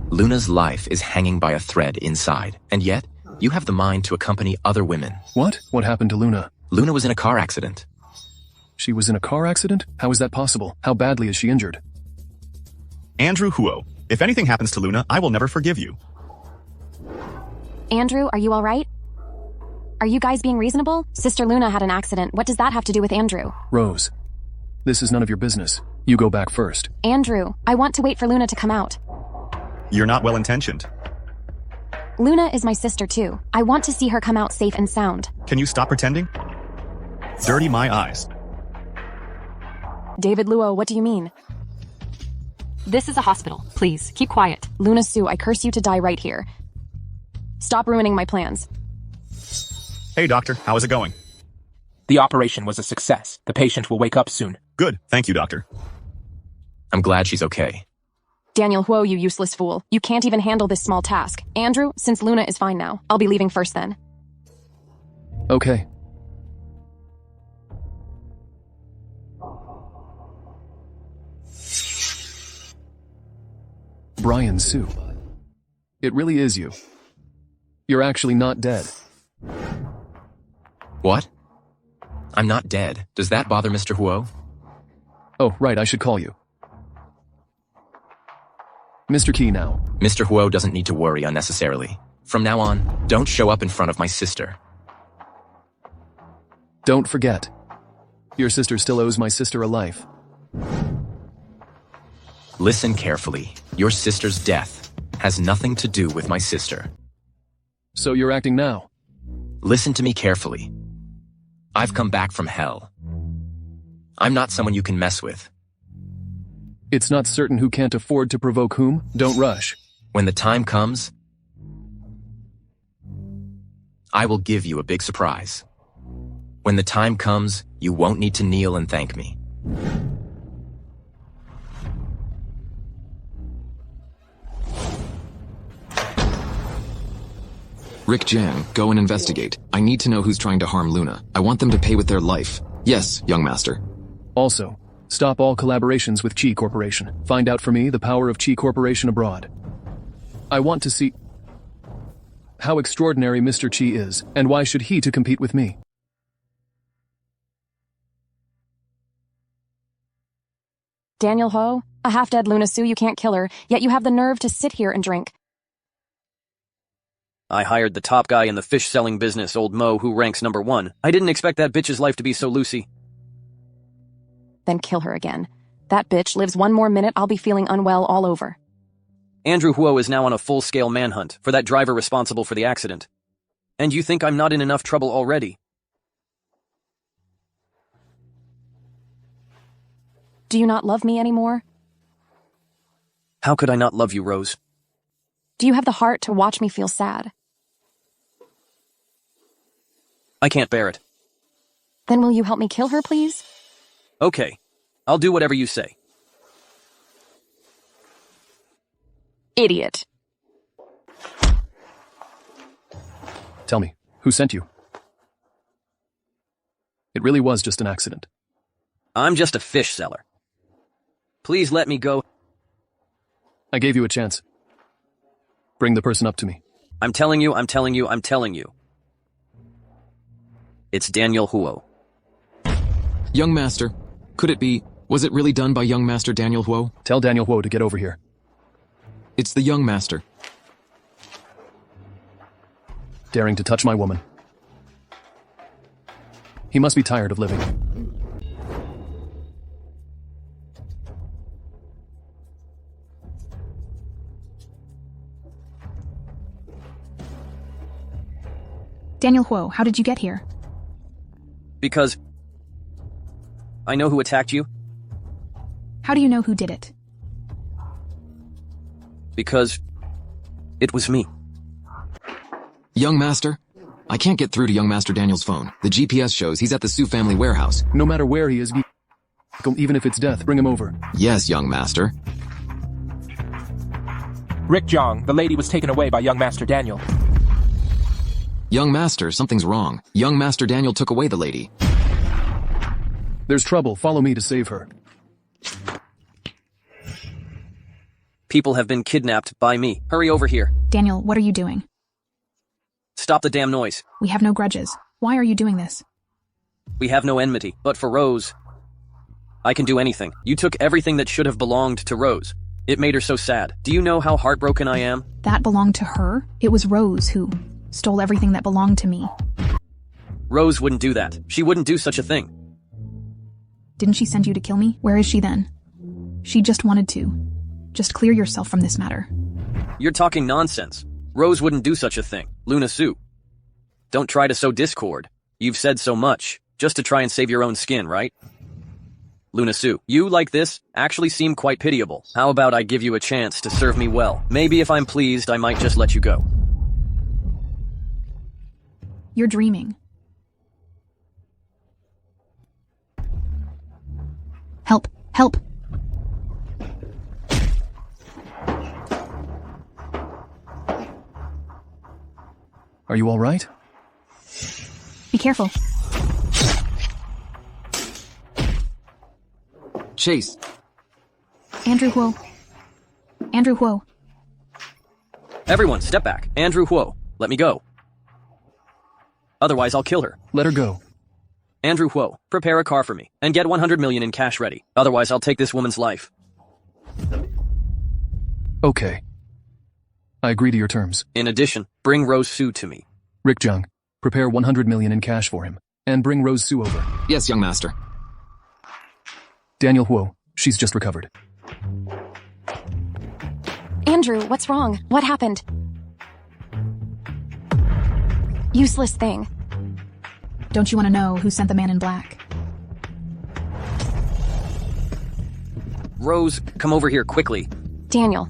Luna's life is hanging by a thread inside, and yet, you have the mind to accompany other women. What? What happened to Luna? Luna was in a car accident. She was in a car accident? How is that possible? How badly is she injured? Andrew Huo, if anything happens to Luna, I will never forgive you. Andrew, are you all right? Are you guys being reasonable? Sister Luna had an accident. What does that have to do with Andrew? Rose, this is none of your business. You go back first. Andrew, I want to wait for Luna to come out. You're not well-intentioned. Luna is my sister too. I want to see her come out safe and sound. Can you stop pretending? Dirty my eyes. David Luo, what do you mean? This is a hospital. Please, keep quiet. Luna Sue, I curse you to die right here. Stop ruining my plans. Hey, doctor, how is it going? The operation was a success. The patient will wake up soon. Good, thank you, doctor. I'm glad she's okay. Daniel Huo, you useless fool. You can't even handle this small task. Andrew, since Luna is fine now, I'll be leaving first then. Okay. Brian Sue. It really is you. You're actually not dead. What? I'm not dead. Does that bother Mr. Huo? Oh, right, I should call you. Mr. Key now. Mr. Huo doesn't need to worry unnecessarily. From now on, don't show up in front of my sister. Don't forget. Your sister still owes my sister a life. Listen carefully. Your sister's death has nothing to do with my sister. So you're acting now? Listen to me carefully. I've come back from hell. I'm not someone you can mess with. It's not certain who can't afford to provoke whom. Don't rush. When the time comes, I will give you a big surprise. When the time comes, you won't need to kneel and thank me. Rick Jang, go and investigate. I need to know who's trying to harm Luna. I want them to pay with their life. Yes, young master. Also, stop all collaborations with Chi Corporation. Find out for me the power of Chi Corporation abroad. I want to see how extraordinary Mr. Chi is, and why should he to compete with me? Daniel Ho, a half-dead Luna Sue, you can't kill her, yet you have the nerve to sit here and drink. I hired the top guy in the fish-selling business, old Mo, who ranks #1. I didn't expect that bitch's life to be so loosey. Then kill her again. That bitch lives one more minute, I'll be feeling unwell all over. Andrew Huo is now on a full-scale manhunt for that driver responsible for the accident. And you think I'm not in enough trouble already? Do you not love me anymore? How could I not love you, Rose? Do you have the heart to watch me feel sad? I can't bear it. Then will you help me kill her, please? Okay. I'll do whatever you say. Idiot. Tell me, who sent you? It really was just an accident. I'm just a fish seller. Please let me go. I gave you a chance. Bring the person up to me. I'm telling you. It's Daniel Huo. Young master, could it be, was it really done by young master Daniel Huo? Tell Daniel Huo to get over here. It's the young master. Daring to touch my woman. He must be tired of living. Daniel Huo, how did you get here? Because I know who attacked you. How do you know who did it? Because it was me. Young master? I can't get through to young master Daniel's phone. The GPS shows he's at the Su family warehouse. No matter where he is, even if it's death, bring him over. Yes, young master. Rick Jong, the lady was taken away by young master Daniel. Young master, something's wrong. Young master Daniel took away the lady. There's trouble. Follow me to save her. People have been kidnapped by me. Hurry over here. Daniel, what are you doing? Stop the damn noise. We have no grudges. Why are you doing this? We have no enmity. But for Rose, I can do anything. You took everything that should have belonged to Rose. It made her so sad. Do you know how heartbroken I am? That belonged to her? It was Rose who stole everything that belonged to me. Rose wouldn't do that. She wouldn't do such a thing. Didn't she send you to kill me? Where is she then? She just wanted to. Just clear yourself from this matter. You're talking nonsense. Rose wouldn't do such a thing. Luna Su. Don't try to sow discord. You've said so much, just to try and save your own skin, right? Luna Su, you, like this, actually seem quite pitiable. How about I give you a chance to serve me well? Maybe if I'm pleased, I might just let you go. You're dreaming. Help! Help! Are you all right? Be careful. Chase. Andrew Huo. Andrew Huo. Everyone, step back. Andrew Huo, let me go. Otherwise, I'll kill her. Let her go. Andrew Huo, prepare a car for me, and get 100 million in cash ready. Otherwise, I'll take this woman's life. Okay. I agree to your terms. In addition, bring Rose Su to me. Rick Jung, prepare 100 million in cash for him, and bring Rose Su over. Yes, young master. Daniel Huo, she's just recovered. Andrew, what's wrong? What happened? Useless thing. Don't you want to know who sent the man in black? Rose, come over here quickly. Daniel,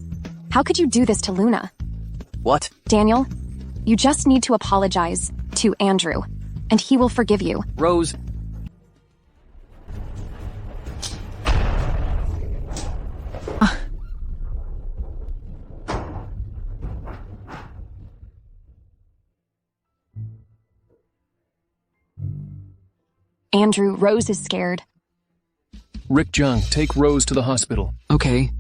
how could you do this to Luna? What? Daniel, you just need to apologize to Andrew, and he will forgive you. Rose. Andrew, Rose is scared. Rick Jung, take Rose to the hospital. Okay.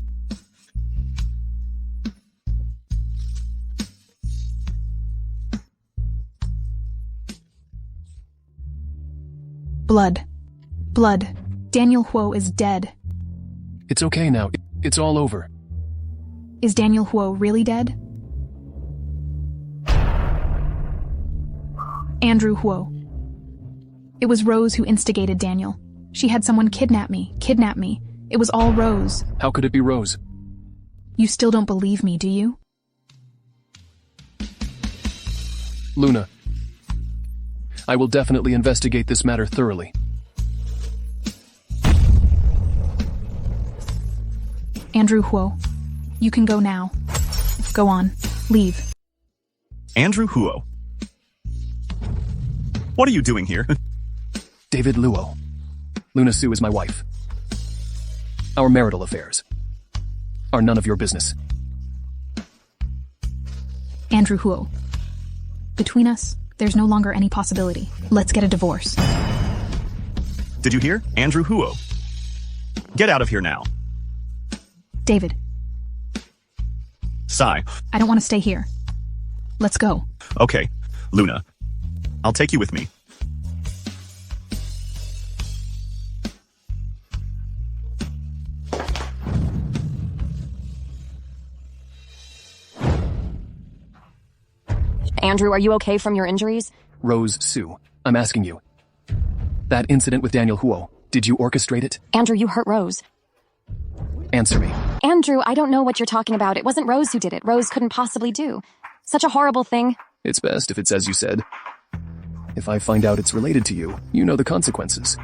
Blood. Blood. Daniel Huo is dead. It's okay now. It's all over. Is Daniel Huo really dead? Andrew Huo. It was Rose who instigated Daniel. She had someone kidnap me. It was all Rose. How could it be Rose? You still don't believe me, do you? Luna. I will definitely investigate this matter thoroughly. Andrew Huo, you can go now. Go on. Leave. Andrew Huo. What are you doing here? David Luo. Luna Su is my wife. Our marital affairs are none of your business. Andrew Huo. Between us, there's no longer any possibility. Let's get a divorce. Did you hear? Andrew Huo. Get out of here now. David. Sigh. I don't want to stay here. Let's go. Okay, Luna. I'll take you with me. Andrew, are you okay from your injuries? Rose, Sue, I'm asking you. That incident with Daniel Huo, did you orchestrate it? Andrew, you hurt Rose. Answer me. Andrew, I don't know what you're talking about. It wasn't Rose who did it. Rose couldn't possibly do. Such a horrible thing. It's best if it's as you said. If I find out it's related to you, you know the consequences.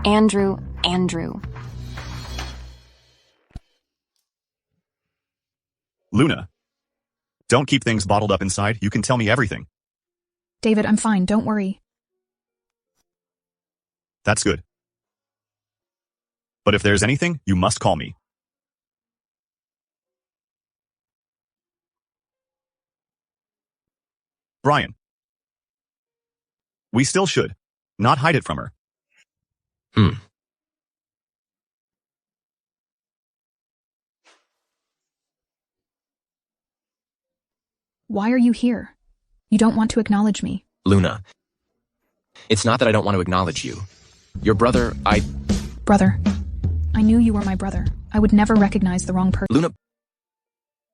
Andrew. Luna. Don't keep things bottled up inside. You can tell me everything. David, I'm fine. Don't worry. That's good. But if there's anything, you must call me. Brian. We still should. Not hide it from her. Why are you here? You don't want to acknowledge me. Luna. It's not that I don't want to acknowledge you. Your brother, Brother. I knew you were my brother. I would never recognize the wrong person. Luna.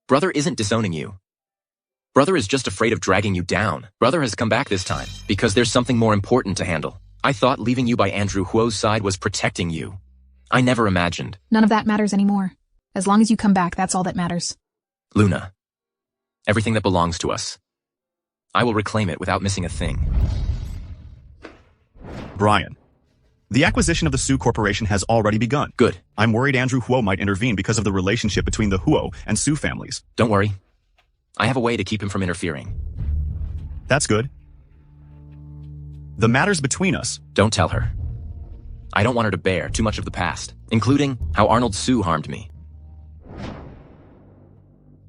Brother isn't disowning you. Brother is just afraid of dragging you down. Brother has come back this time, because there's something more important to handle. I thought leaving you by Andrew Huo's side was protecting you. I never imagined. None of that matters anymore. As long as you come back, that's all that matters. Luna. Everything that belongs to us. I will reclaim it without missing a thing. Brian. The acquisition of the Su Corporation has already begun. Good. I'm worried Andrew Huo might intervene because of the relationship between the Huo and Su families. Don't worry. I have a way to keep him from interfering. That's good. The matters between us. Don't tell her. I don't want her to bear too much of the past, including how Arnold Su harmed me.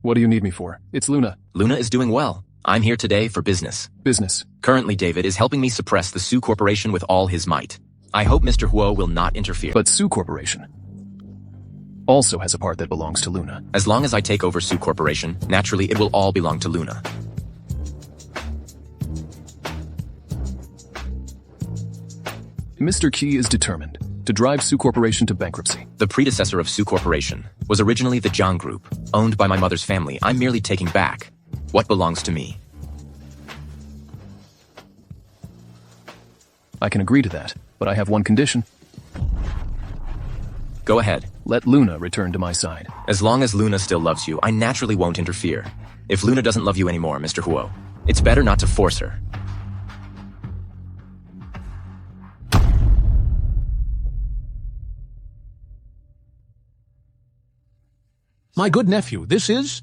What do you need me for? It's Luna. Luna is doing well. I'm here today for business. Business. Currently, David is helping me suppress the Su Corporation with all his might. I hope Mr. Huo will not interfere. But Su Corporation also has a part that belongs to Luna. As long as I take over Su Corporation, naturally it will all belong to Luna. Mr. Qi is determined to drive Su Corporation to bankruptcy. The predecessor of Su Corporation was originally the Jiang Group, owned by my mother's family. I'm merely taking back what belongs to me. I can agree to that, but I have one condition. Go ahead. Let Luna return to my side. As long as Luna still loves you, I naturally won't interfere. If Luna doesn't love you anymore, Mr. Huo, it's better not to force her. My good nephew, this is?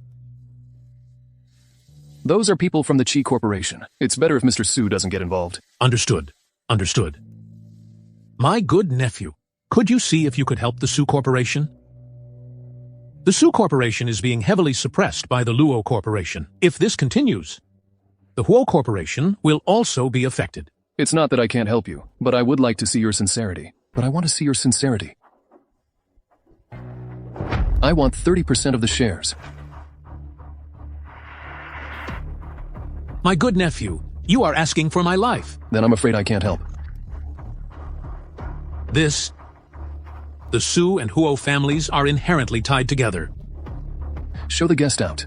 Those are people from the Qi Corporation. It's better if Mr. Su doesn't get involved. Understood. My good nephew, could you see if you could help the Su Corporation? The Su Corporation is being heavily suppressed by the Luo Corporation. If this continues, the Huo Corporation will also be affected. It's not that I can't help you, but I would like to see your sincerity. I want 30% of the shares. My good nephew, you are asking for my life. Then I'm afraid I can't help. The Su and Huo families are inherently tied together. Show the guest out.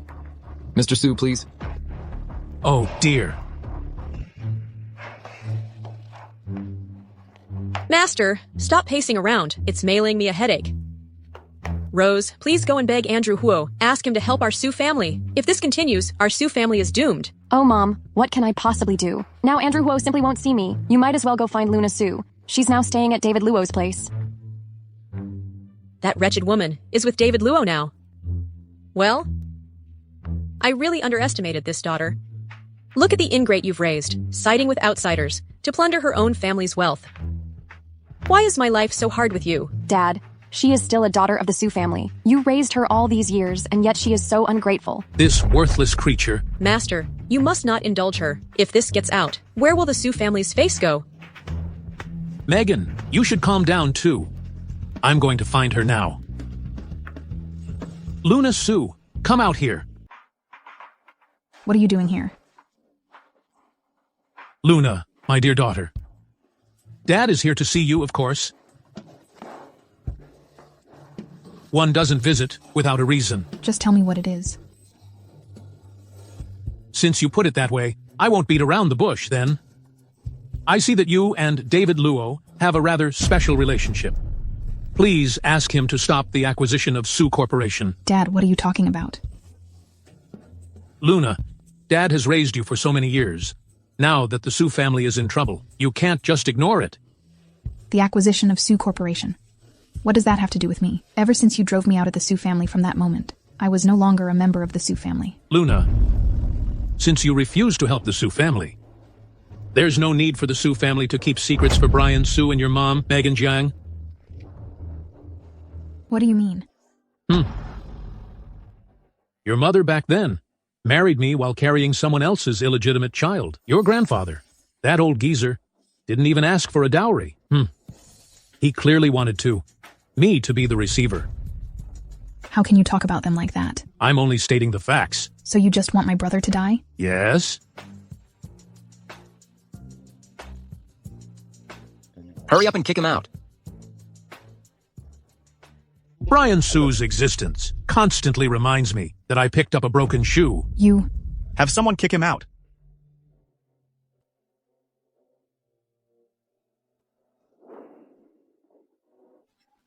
Mr. Su, please. Oh, dear. Master, stop pacing around. It's mailing me a headache. Rose, please go and beg Andrew Huo. Ask him to help our Su family. If this continues, our Su family is doomed. Oh, Mom, what can I possibly do? Now Andrew Huo simply won't see me. You might as well go find Luna Su. She's now staying at David Luo's place. That wretched woman is with David Luo now. Well, I really underestimated this daughter. Look at the ingrate you've raised, siding with outsiders, to plunder her own family's wealth. Why is my life so hard with you? Dad, she is still a daughter of the Su family. You raised her all these years, and yet she is so ungrateful. This worthless creature. Master, you must not indulge her. If this gets out, where will the Su family's face go? Megan, you should calm down too. I'm going to find her now. Luna Su, come out here. What are you doing here? Luna, my dear daughter. Dad is here to see you, of course. One doesn't visit without a reason. Just tell me what it is. Since you put it that way, I won't beat around the bush, then. I see that you and David Luo have a rather special relationship. Please ask him to stop the acquisition of Su Corporation. Dad, what are you talking about? Luna, Dad has raised you for so many years. Now that the Su family is in trouble, you can't just ignore it. The acquisition of Su Corporation. What does that have to do with me? Ever since you drove me out of the Su family from that moment, I was no longer a member of the Su family. Luna, since you refuse to help the Su family, there's no need for the Su family to keep secrets for Brian Su and your mom, Megan Jiang. What do you mean? Your mother back then married me while carrying someone else's illegitimate child. Your grandfather, that old geezer, didn't even ask for a dowry. He clearly wanted me to be the receiver. How can you talk about them like that? I'm only stating the facts. So you just want my brother to die? Yes? Hurry up and kick him out. Brian Su's existence constantly reminds me that I picked up a broken shoe. You... Have someone kick him out.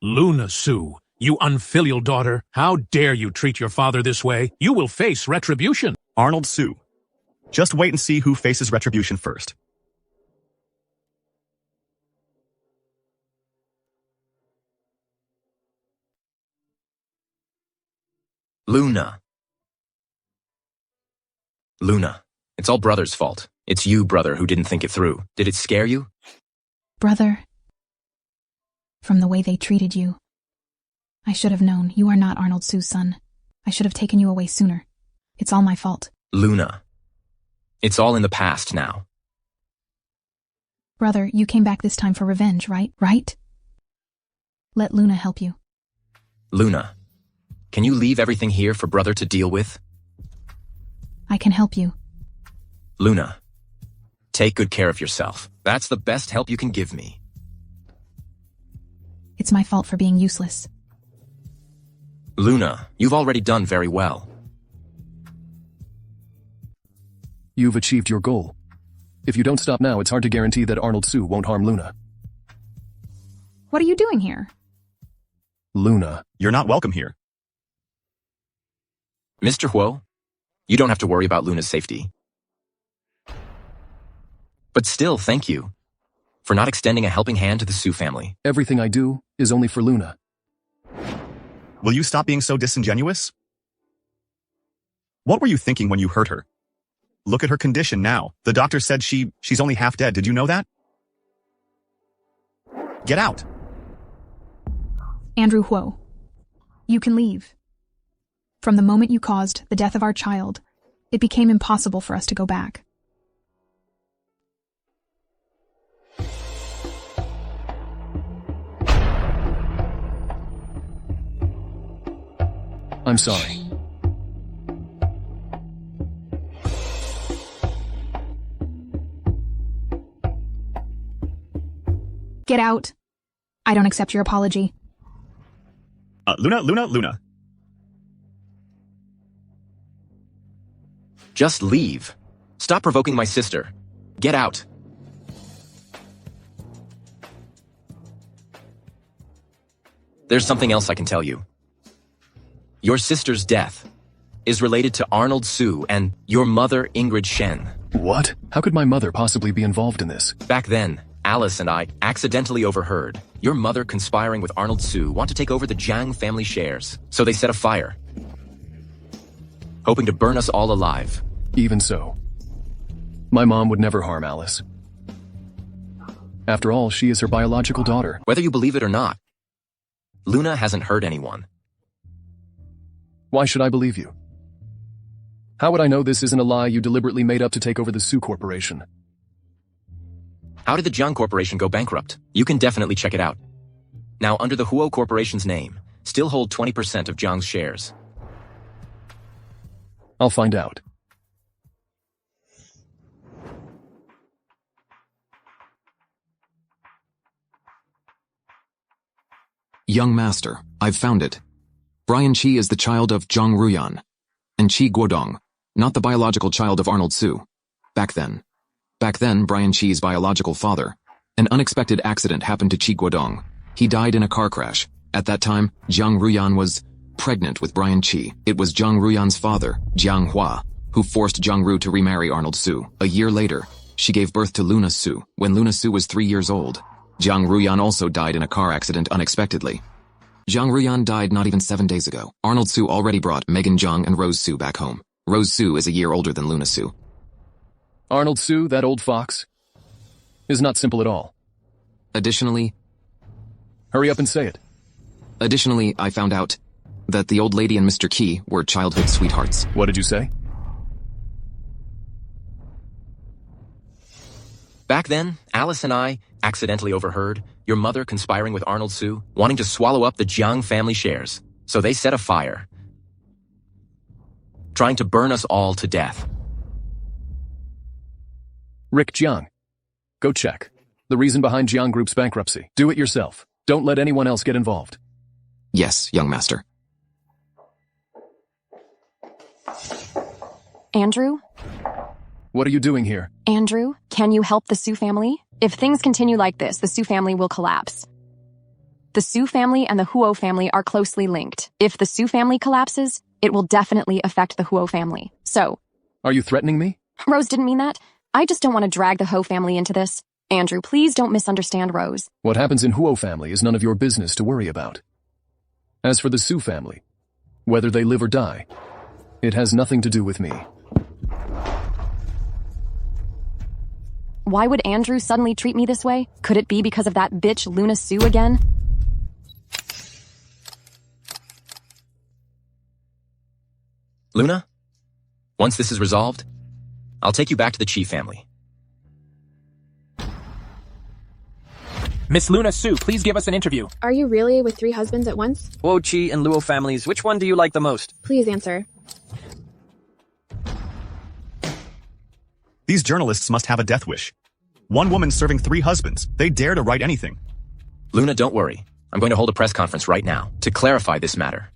Luna Su, you unfilial daughter, how dare you treat your father this way? You will face retribution. Arnold Su. Just wait and see who faces retribution first. Luna. Luna, it's all Brother's fault. It's you, Brother, who didn't think it through. Did it scare you? Brother. From the way they treated you. I should have known. You are not Arnold Su's son. I should have taken you away sooner. It's all my fault. Luna. It's all in the past now. Brother, you came back this time for revenge, right? Right? Let Luna help you. Luna, can you leave everything here for Brother to deal with? I can help you. Luna, take good care of yourself. That's the best help you can give me. It's my fault for being useless. Luna, you've already done very well. You've achieved your goal. If you don't stop now, it's hard to guarantee that Arnold Su won't harm Luna. What are you doing here? Luna. You're not welcome here. Mr. Huo, you don't have to worry about Luna's safety. But still, thank you for not extending a helping hand to the Su family. Everything I do is only for Luna. Will you stop being so disingenuous? What were you thinking when you hurt her? Look at her condition now. The doctor said she's only half dead. Did you know that? Get out. Andrew Huo, you can leave. From the moment you caused the death of our child, it became impossible for us to go back. I'm sorry. Get out. I don't accept your apology. Luna. Just leave. Stop provoking my sister. Get out. There's something else I can tell you. Your sister's death is related to Arnold Su and your mother, Ingrid Shen. What? How could my mother possibly be involved in this? Back then, Alice and I accidentally overheard your mother conspiring with Arnold Su want to take over the Jiang family shares. So they set a fire, hoping to burn us all alive. Even so, my mom would never harm Alice. After all, she is her biological daughter. Whether you believe it or not, Luna hasn't hurt anyone. Why should I believe you? How would I know this isn't a lie you deliberately made up to take over the Su Corporation? How did the Jiang Corporation go bankrupt? You can definitely check it out. Now, under the Huo Corporation's name, still hold 20% of Jiang's shares. I'll find out. Young master, I've found it. Brian Chi is the child of Zhang Ruyan and Chi Guodong, not the biological child of Arnold Su. Back then, Brian Chi's biological father. An unexpected accident happened to Chi Guodong. He died in a car crash. At that time, Zhang Ruyan was pregnant with Brian Chi. It was Zhang Ruyan's father, Jiang Hua, who forced Zhang Ru to remarry Arnold Su. A year later, she gave birth to Luna Su. When Luna Su was 3 years old, Zhang Ruyan also died in a car accident unexpectedly. Zhang Ruyan died not even 7 days ago. Arnold Su already brought Megan Zhang and Rose Su back home. Rose Su is a year older than Luna Su. Arnold Su, that old fox, is not simple at all. Additionally... Hurry up and say it. Additionally, I found out that the old lady and Mr. Key were childhood sweethearts. What did you say? Back then, Alice and I accidentally overheard your mother conspiring with Arnold Su, wanting to swallow up the Jiang family shares. So they set a fire, trying to burn us all to death. Rick Jiang. Go check. The reason behind Jiang Group's bankruptcy. Do it yourself. Don't let anyone else get involved. Yes, young master. Andrew? What are you doing here? Andrew, can you help the Su family? If things continue like this, the Su family will collapse. The Su family and the Huo family are closely linked. If the Su family collapses, it will definitely affect the Huo family. So... Are you threatening me? Rose didn't mean that. I just don't want to drag the Ho family into this. Andrew, please don't misunderstand Rose. What happens in Huo family is none of your business to worry about. As for the Su family, whether they live or die, it has nothing to do with me. Why would Andrew suddenly treat me this way? Could it be because of that bitch Luna Su again? Luna, once this is resolved, I'll take you back to the Chi family. Miss Luna Su, please give us an interview. Are you really with 3 husbands at once? Huo, Chi, and Luo families, which one do you like the most? Please answer. These journalists must have a death wish. One woman serving 3 husbands. They dare to write anything. Luna, don't worry. I'm going to hold a press conference right now to clarify this matter.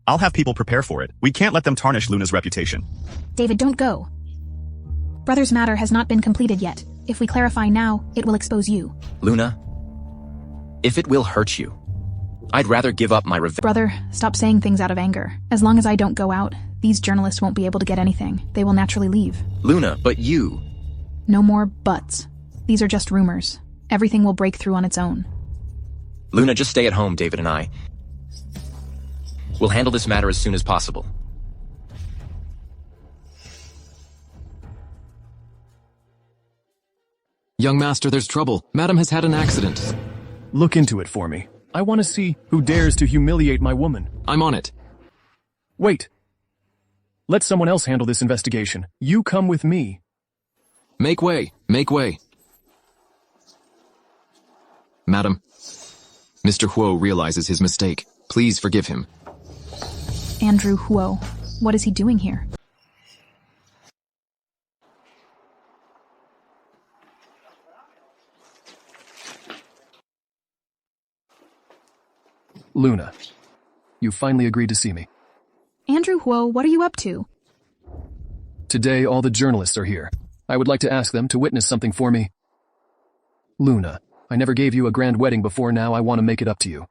I'll have people prepare for it. We can't let them tarnish Luna's reputation. David, don't go. Brother's matter has not been completed yet. If we clarify now, it will expose you. Luna, if it will hurt you, I'd rather give up my revenge. Brother, stop saying things out of anger. As long as I don't go out, these journalists won't be able to get anything. They will naturally leave. Luna, but you... No more buts. These are just rumors. Everything will break through on its own. Luna, just stay at home, David and I. We'll handle this matter as soon as possible. Young master, there's trouble. Madam has had an accident. Look into it for me. I want to see who dares to humiliate my woman. I'm on it. Wait. Let someone else handle this investigation. You come with me. Make way. Make way. Madam, Mr. Huo realizes his mistake. Please forgive him. Andrew Huo, what is he doing here? Luna, you finally agreed to see me. Andrew Huo, what are you up to? Today, all the journalists are here. I would like to ask them to witness something for me. Luna, I never gave you a grand wedding before. Now I want to make it up to you.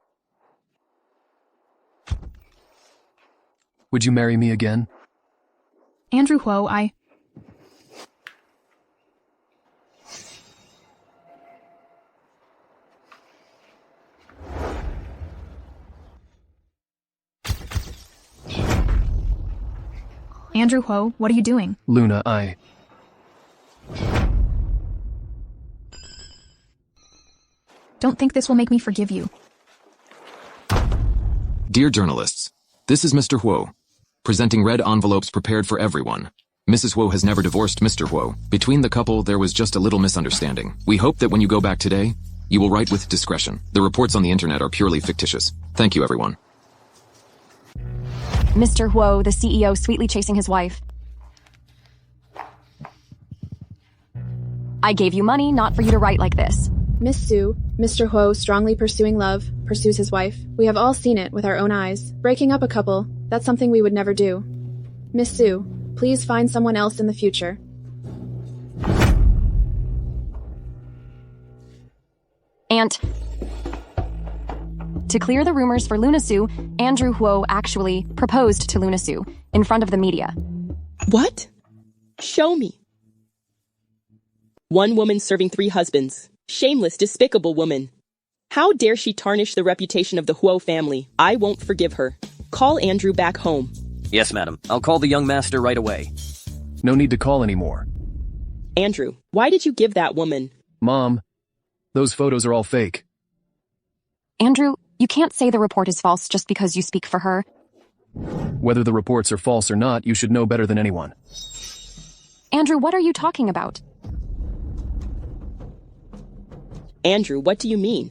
Would you marry me again? Andrew Huo, Andrew Huo, what are you doing? Luna, Don't think this will make me forgive you. Dear journalists, this is Mr. Huo, presenting red envelopes prepared for everyone. Mrs. Huo has never divorced Mr. Huo. Between the couple, there was just a little misunderstanding. We hope that when you go back today, you will write with discretion. The reports on the internet are purely fictitious. Thank you, everyone. Mr. Huo, the CEO, sweetly chasing his wife. I gave you money not for you to write like this. Miss Sue, Mr. Huo strongly pursuing love, pursues his wife. We have all seen it with our own eyes. Breaking up a couple, that's something we would never do. Miss Sue, please find someone else in the future. And to clear the rumors for Luna Sue, Andrew Huo actually proposed to Luna Sue in front of the media. What? Show me. One woman serving 3 husbands. Shameless, despicable woman. How dare she tarnish the reputation of the Huo family? I won't forgive her. Call Andrew back home. Yes, madam. I'll call the young master right away. No need to call anymore. Andrew, why did you give that woman? Mom, those photos are all fake. Andrew, you can't say the report is false just because you speak for her. Whether the reports are false or not, you should know better than anyone. Andrew, what are you talking about? Andrew, what do you mean?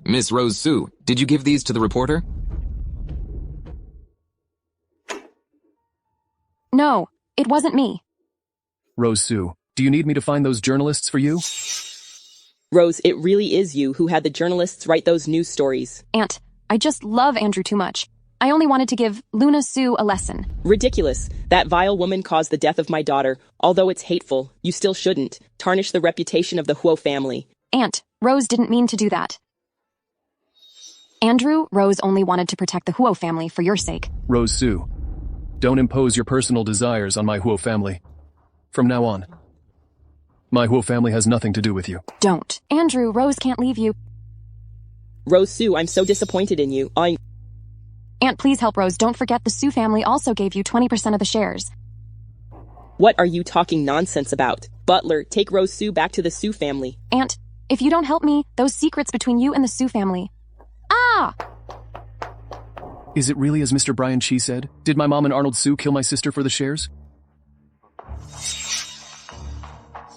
Miss Rose Sue, did you give these to the reporter? No, it wasn't me. Rose Sue, do you need me to find those journalists for you? Rose, it really is you who had the journalists write those news stories. Aunt, I just love Andrew too much. I only wanted to give Luna Sue a lesson. Ridiculous. That vile woman caused the death of my daughter. Although it's hateful, you still shouldn't tarnish the reputation of the Huo family. Aunt, Rose didn't mean to do that. Andrew, Rose only wanted to protect the Huo family for your sake. Rose Sue, don't impose your personal desires on my Huo family. From now on, my Huo family has nothing to do with you. Don't. Andrew, Rose can't leave you. Rose Sue, I'm so disappointed in you. Aunt, please help Rose. Don't forget the Sue family also gave you 20% of the shares. What are you talking nonsense about? Butler, take Rose Sue back to the Sue family. Aunt, if you don't help me, those secrets between you and the Sue family. Ah! Is it really as Mr. Brian Chi said? Did my mom and Arnold Sue kill my sister for the shares?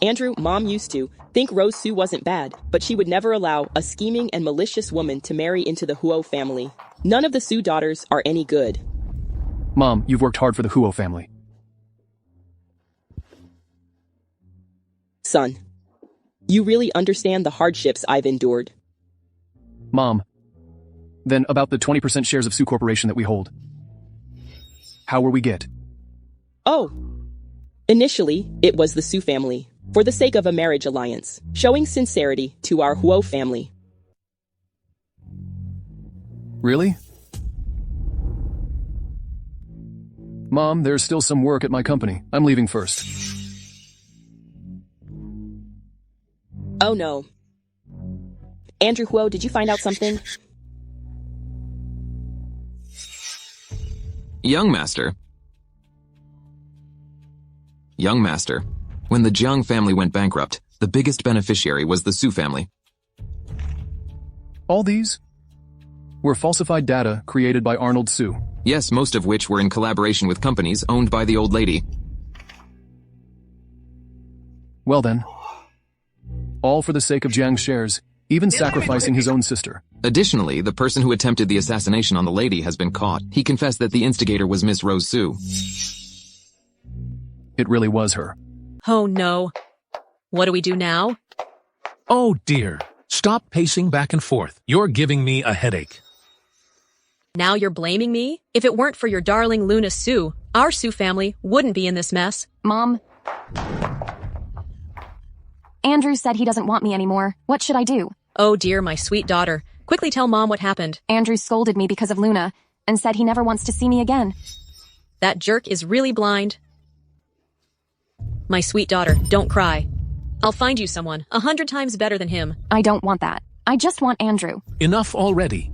Andrew, Mom used to think Rose Sue wasn't bad, but she would never allow a scheming and malicious woman to marry into the Huo family. None of the Sue daughters are any good. Mom, you've worked hard for the Huo family. Son, you really understand the hardships I've endured. Mom, then about the 20% shares of Sue Corporation that we hold. How will we get? Oh, initially, it was the Sue family, for the sake of a marriage alliance, showing sincerity to our Huo family. Really? Mom, there's still some work at my company. I'm leaving first. Oh no. Andrew Huo, did you find out something? Young Master. Young Master. When the Jiang family went bankrupt, the biggest beneficiary was the Sue family. All these were falsified data created by Arnold Sue. Yes, most of which were in collaboration with companies owned by the old lady. Well then, all for the sake of Jiang's shares, even sacrificing his own sister. Additionally, the person who attempted the assassination on the lady has been caught. He confessed that the instigator was Miss Rose Sue. It really was her. Oh no. What do we do now? Oh dear. Stop pacing back and forth. You're giving me a headache. Now you're blaming me? If it weren't for your darling Luna Sue, our Sue family wouldn't be in this mess. Mom. Andrew said he doesn't want me anymore. What should I do? Oh dear, my sweet daughter. Quickly tell Mom what happened. Andrew scolded me because of Luna and said he never wants to see me again. That jerk is really blind. My sweet daughter, don't cry. I'll find you someone 100 times better than him. I don't want that. I just want Andrew. Enough already.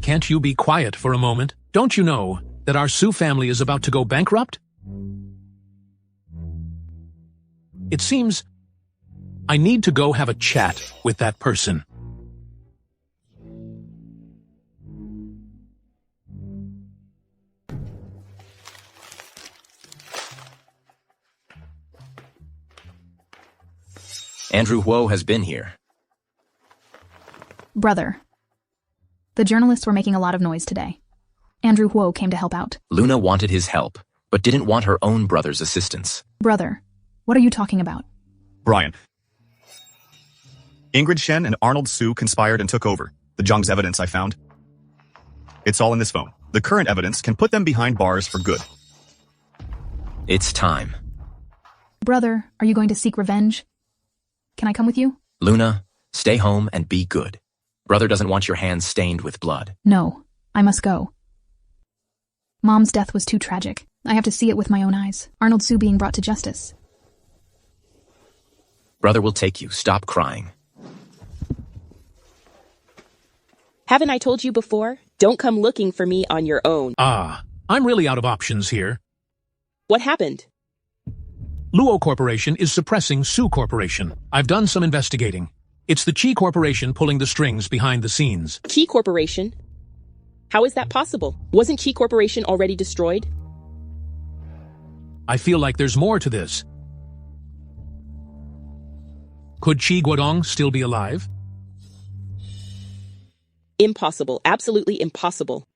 Can't you be quiet for a moment? Don't you know that our Sue family is about to go bankrupt? It seems I need to go have a chat with that person. Andrew Huo has been here. Brother. The journalists were making a lot of noise today. Andrew Huo came to help out. Luna wanted his help, but didn't want her own brother's assistance. Brother, what are you talking about? Brian. Ingrid Shen and Arnold Su conspired and took over. The Zhang's evidence I found. It's all in this phone. The current evidence can put them behind bars for good. It's time. Brother, are you going to seek revenge? Can I come with you? Luna, stay home and be good. Brother doesn't want your hands stained with blood. No, I must go. Mom's death was too tragic. I have to see it with my own eyes. Arnold Su being brought to justice. Brother will take you. Stop crying. Haven't I told you before? Don't come looking for me on your own. I'm really out of options here. What happened? Luo Corporation is suppressing Su Corporation. I've done some investigating. It's the Qi Corporation pulling the strings behind the scenes. Qi Corporation? How is that possible? Wasn't Qi Corporation already destroyed? I feel like there's more to this. Could Qi Guodong still be alive? Impossible. Absolutely impossible.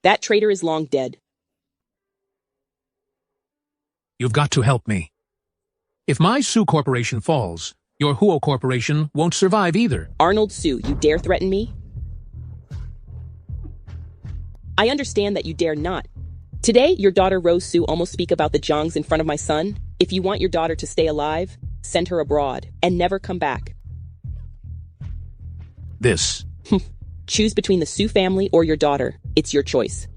That traitor is long dead. You've got to help me. If my Su Corporation falls, your Huo Corporation won't survive either. Arnold Su, you dare threaten me? I understand that you dare not. Today, your daughter Rose Su almost speak about the Zhangs in front of my son. If you want your daughter to stay alive, send her abroad and never come back. This. Choose between the Su family or your daughter. It's your choice.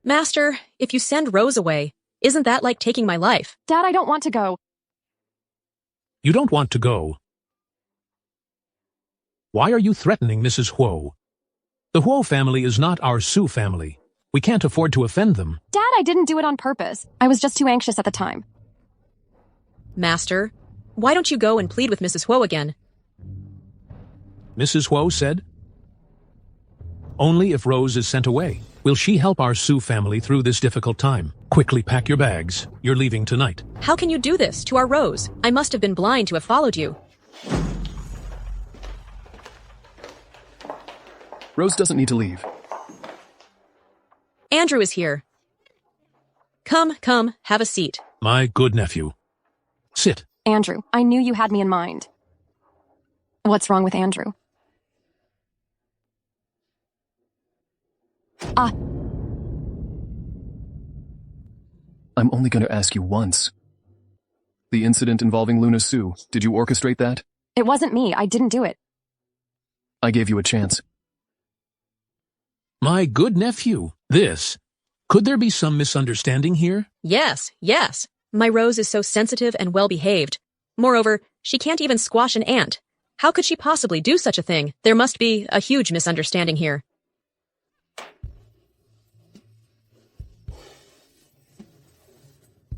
Master, if you send Rose away, isn't that like taking my life? Dad, I don't want to go. You don't want to go. Why are you threatening Mrs. Huo? The Huo family is not our Su family. We can't afford to offend them. Dad, I didn't do it on purpose. I was just too anxious at the time. Master, why don't you go and plead with Mrs. Huo again? Mrs. Huo said, only if Rose is sent away will she help our Su family through this difficult time. Quickly pack your bags. You're leaving tonight. How can you do this to our Rose? I must have been blind to have followed you. Rose doesn't need to leave. Andrew is here. Come, have a seat. My good nephew. Sit. Andrew, I knew you had me in mind. What's wrong with Andrew? I'm only going to ask you once. The incident involving Luna Su, did you orchestrate that? It wasn't me. I didn't do it. I gave you a chance. My good nephew. Could there be some misunderstanding here? Yes. My Rose is so sensitive and well-behaved. Moreover, she can't even squash an ant. How could she possibly do such a thing? There must be a huge misunderstanding here.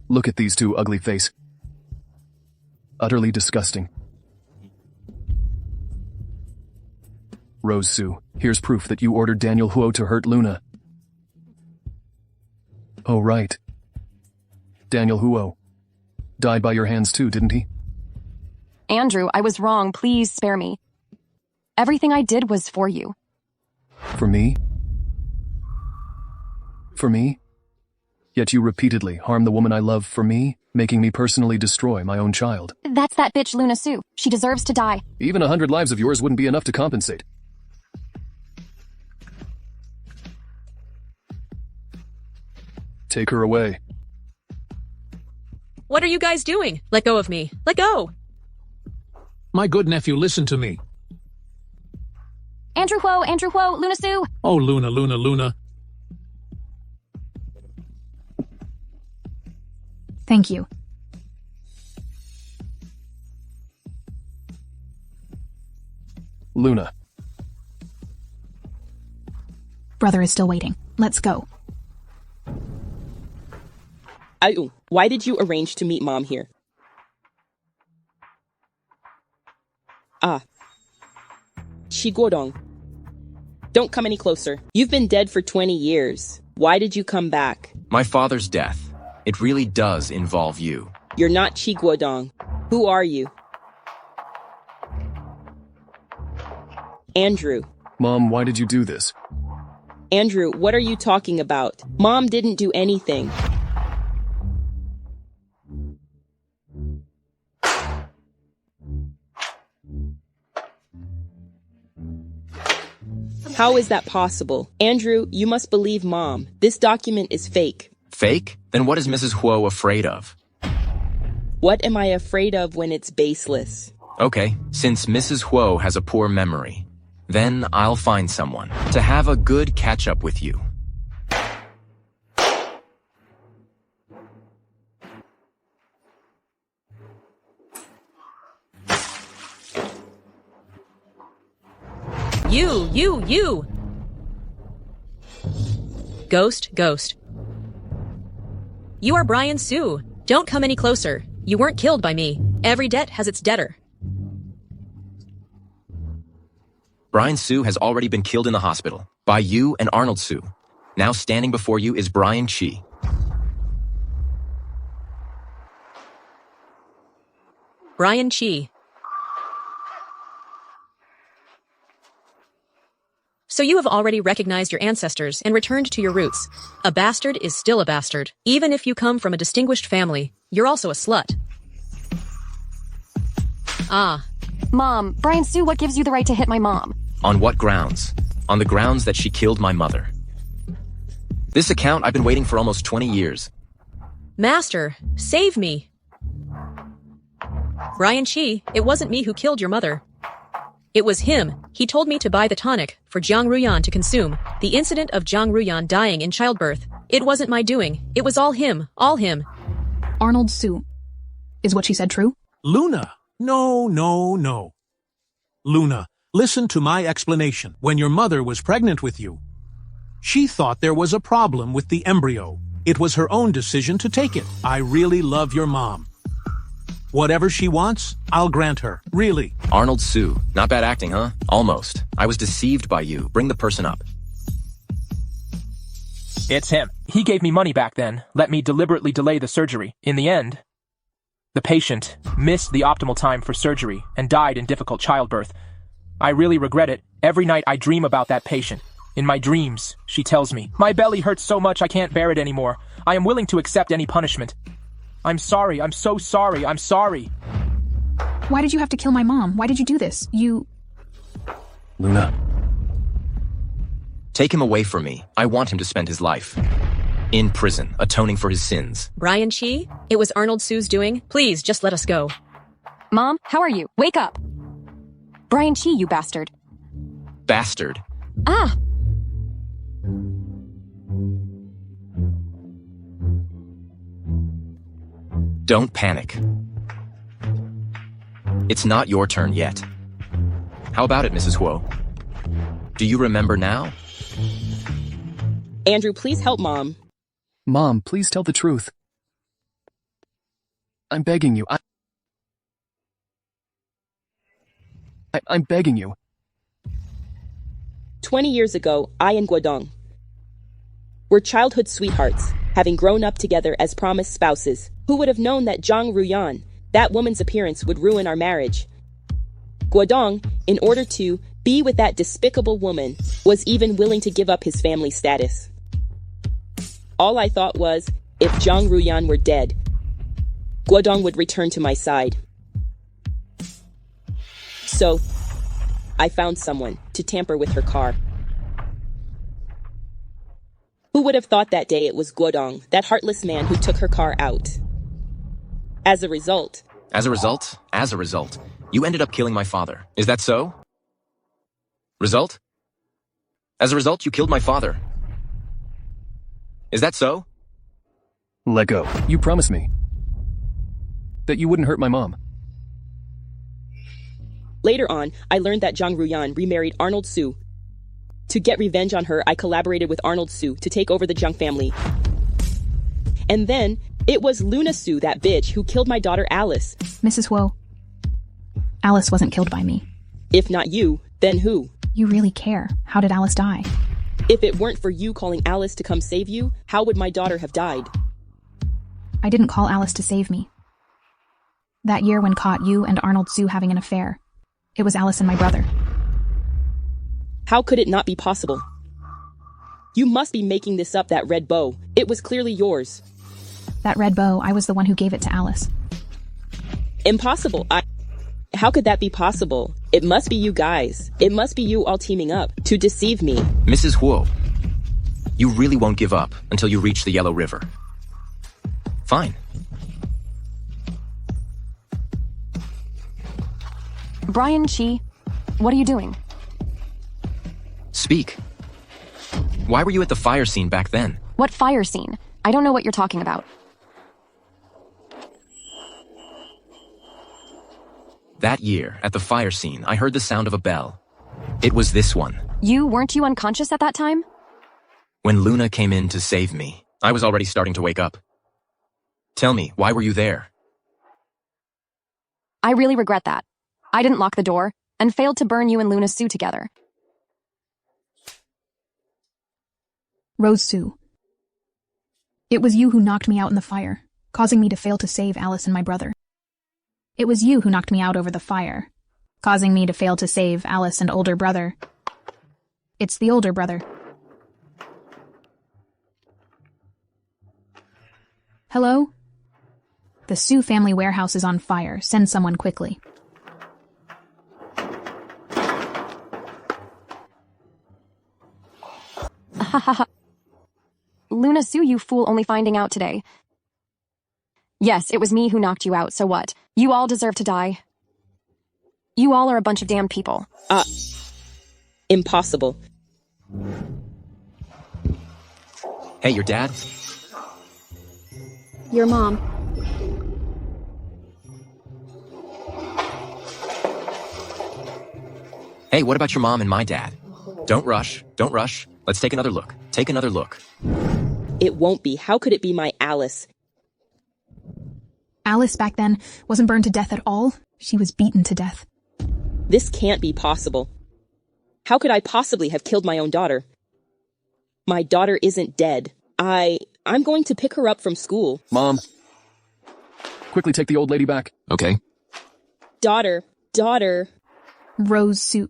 Look at these two ugly face. Utterly disgusting. Rose Su, here's proof that you ordered Daniel Huo to hurt Luna. Oh, right. Daniel Huo died by your hands too, didn't he? Andrew, I was wrong. Please spare me. Everything I did was for you. For me? For me? Yet you repeatedly harm the woman I love for me, making me personally destroy my own child. That's that bitch Luna Su. She deserves to die. Even 100 lives of yours wouldn't be enough to compensate. Take her away. What are you guys doing? Let go of me. Let go! My good nephew, listen to me. Andrew Huo, Luna Su. Oh, Luna. Thank you. Luna. Brother is still waiting. Let's go. Why did you arrange to meet Mom here? Qi Guodong. Don't come any closer. You've been dead for 20 years. Why did you come back? My father's death. It really does involve you. You're not Qi Guodong. Who are you? Andrew. Mom, why did you do this? Andrew, what are you talking about? Mom didn't do anything. How is that possible? Andrew, you must believe Mom. This document is fake. Fake? Then what is Mrs. Huo afraid of? What am I afraid of when it's baseless? Okay, since Mrs. Huo has a poor memory, then I'll find someone to have a good catch-up with you. You! Ghost. You are Brian Hsu. Don't come any closer. You weren't killed by me. Every debt has its debtor. Brian Hsu has already been killed in the hospital by you and Arnold Hsu. Now standing before you is Brian Chi. Brian Chi. So you have already recognized your ancestors and returned to your roots. A bastard is still a bastard. Even if you come from a distinguished family, you're also a slut. Ah. Mom, Brian Hsu, what gives you the right to hit my mom? On what grounds? On the grounds that she killed my mother. This account I've been waiting for almost 20 years. Master, save me. Brian Chi, it wasn't me who killed your mother. It was him. He told me to buy the tonic for Jiang Ruyan to consume. The incident of Jiang Ruyan dying in childbirth. It wasn't my doing. It was all him. All him. Arnold Hsu. Is what she said true? Luna! No. Luna, listen to my explanation. When your mother was pregnant with you, she thought there was a problem with the embryo. It was her own decision to take it. I really love your mom. Whatever she wants, I'll grant her. Really. Arnold Hsu. Not bad acting, huh? Almost. I was deceived by you. Bring the person up. It's him. He gave me money back then, let me deliberately delay the surgery. In the end, the patient missed the optimal time for surgery and died in difficult childbirth. I really regret it. Every night I dream about that patient. In my dreams, she tells me, "My belly hurts so much I can't bear it anymore. I am willing to accept any punishment. I'm sorry. I'm so sorry. I'm sorry." Why did you have to kill my mom? Why did you do this? Luna. Take him away from me. I want him to spend his life in prison, atoning for his sins. Brian Chi, it was Arnold Hsu's doing. Please, just let us go. Mom, how are you? Wake up! Brian Chi, you bastard. Bastard. Ah! Don't panic. It's not your turn yet. How about it, Mrs. Huo? Do you remember now? Andrew, please help Mom. Mom, please tell the truth. I'm begging you. I'm begging you. 20 years ago, I and Guodong were childhood sweethearts, having grown up together as promised spouses. Who would have known that Jiang Ruyan, that woman's appearance, would ruin our marriage? Guodong, in order to be with that despicable woman, was even willing to give up his family status. All I thought was, if Jiang Ruyan were dead, Guodong would return to my side. So, I found someone to tamper with her car. Who would have thought that day it was Guodong, that heartless man who took her car out? As a result, you ended up killing my father. Is that so? Result? As a result, you killed my father. Is that so? Let go. You promised me that you wouldn't hurt my mom. Later on, I learned that Jiang Ruyan remarried Arnold Hsu. To get revenge on her, I collaborated with Arnold Hsu to take over the Jiang family. And then, it was Luna Hsu, that bitch, who killed my daughter Alice. Mrs. Huo, Alice wasn't killed by me. If not you, then who? You really care. How did Alice die? If it weren't for you calling Alice to come save you, how would my daughter have died? I didn't call Alice to save me. That year when caught you and Arnold Hsu having an affair, it was Alice and my brother. How could it not be possible? You must be making this up, that red bow. It was clearly yours. That red bow, I was the one who gave it to Alice. Impossible. How could that be possible? It must be you guys. It must be you all teaming up to deceive me. Mrs. Huo, you really won't give up until you reach the Yellow River. Fine. Brian Chi, what are you doing? Speak. Why were you at the fire scene back then? What fire scene? I don't know what you're talking about. That year, at the fire scene, I heard the sound of a bell. It was this one. Weren't you unconscious at that time? When Luna came in to save me, I was already starting to wake up. Tell me, why were you there? I really regret that. I didn't lock the door, and failed to burn you and Luna Sue together. Rose Sue. It was you who knocked me out in the fire, causing me to fail to save Alice and my brother. It was you who knocked me out over the fire, causing me to fail to save Alice and older brother. It's the older brother. Hello? The Sue family warehouse is on fire. Send someone quickly. Luna Sue, you fool, only finding out today. Yes, it was me who knocked you out, so what? You all deserve to die. You all are a bunch of damn people. Impossible. Hey, your dad? Your mom. Hey, what about your mom and my dad? Don't rush, don't rush. Let's take another look. Take another look. It won't be. How could it be my Alice? Alice back then wasn't burned to death at all. She was beaten to death. This can't be possible. How could I possibly have killed my own daughter? My daughter isn't dead. I'm going to pick her up from school. Mom. Quickly take the old lady back. Okay. Daughter. Rose Sue.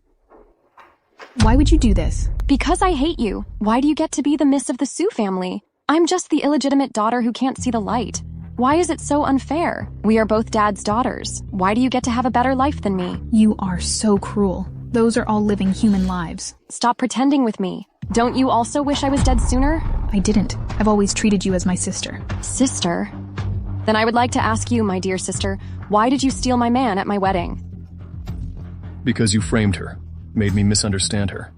Why would you do this? Because I hate you. Why do you get to be the miss of the Sue family? I'm just the illegitimate daughter who can't see the light. Why is it so unfair? We are both Dad's daughters. Why do you get to have a better life than me? You are so cruel. Those are all living human lives. Stop pretending with me. Don't you also wish I was dead sooner? I didn't. I've always treated you as my sister. Sister? Then I would like to ask you, my dear sister, why did you steal my man at my wedding? Because you framed her. Made me misunderstand her.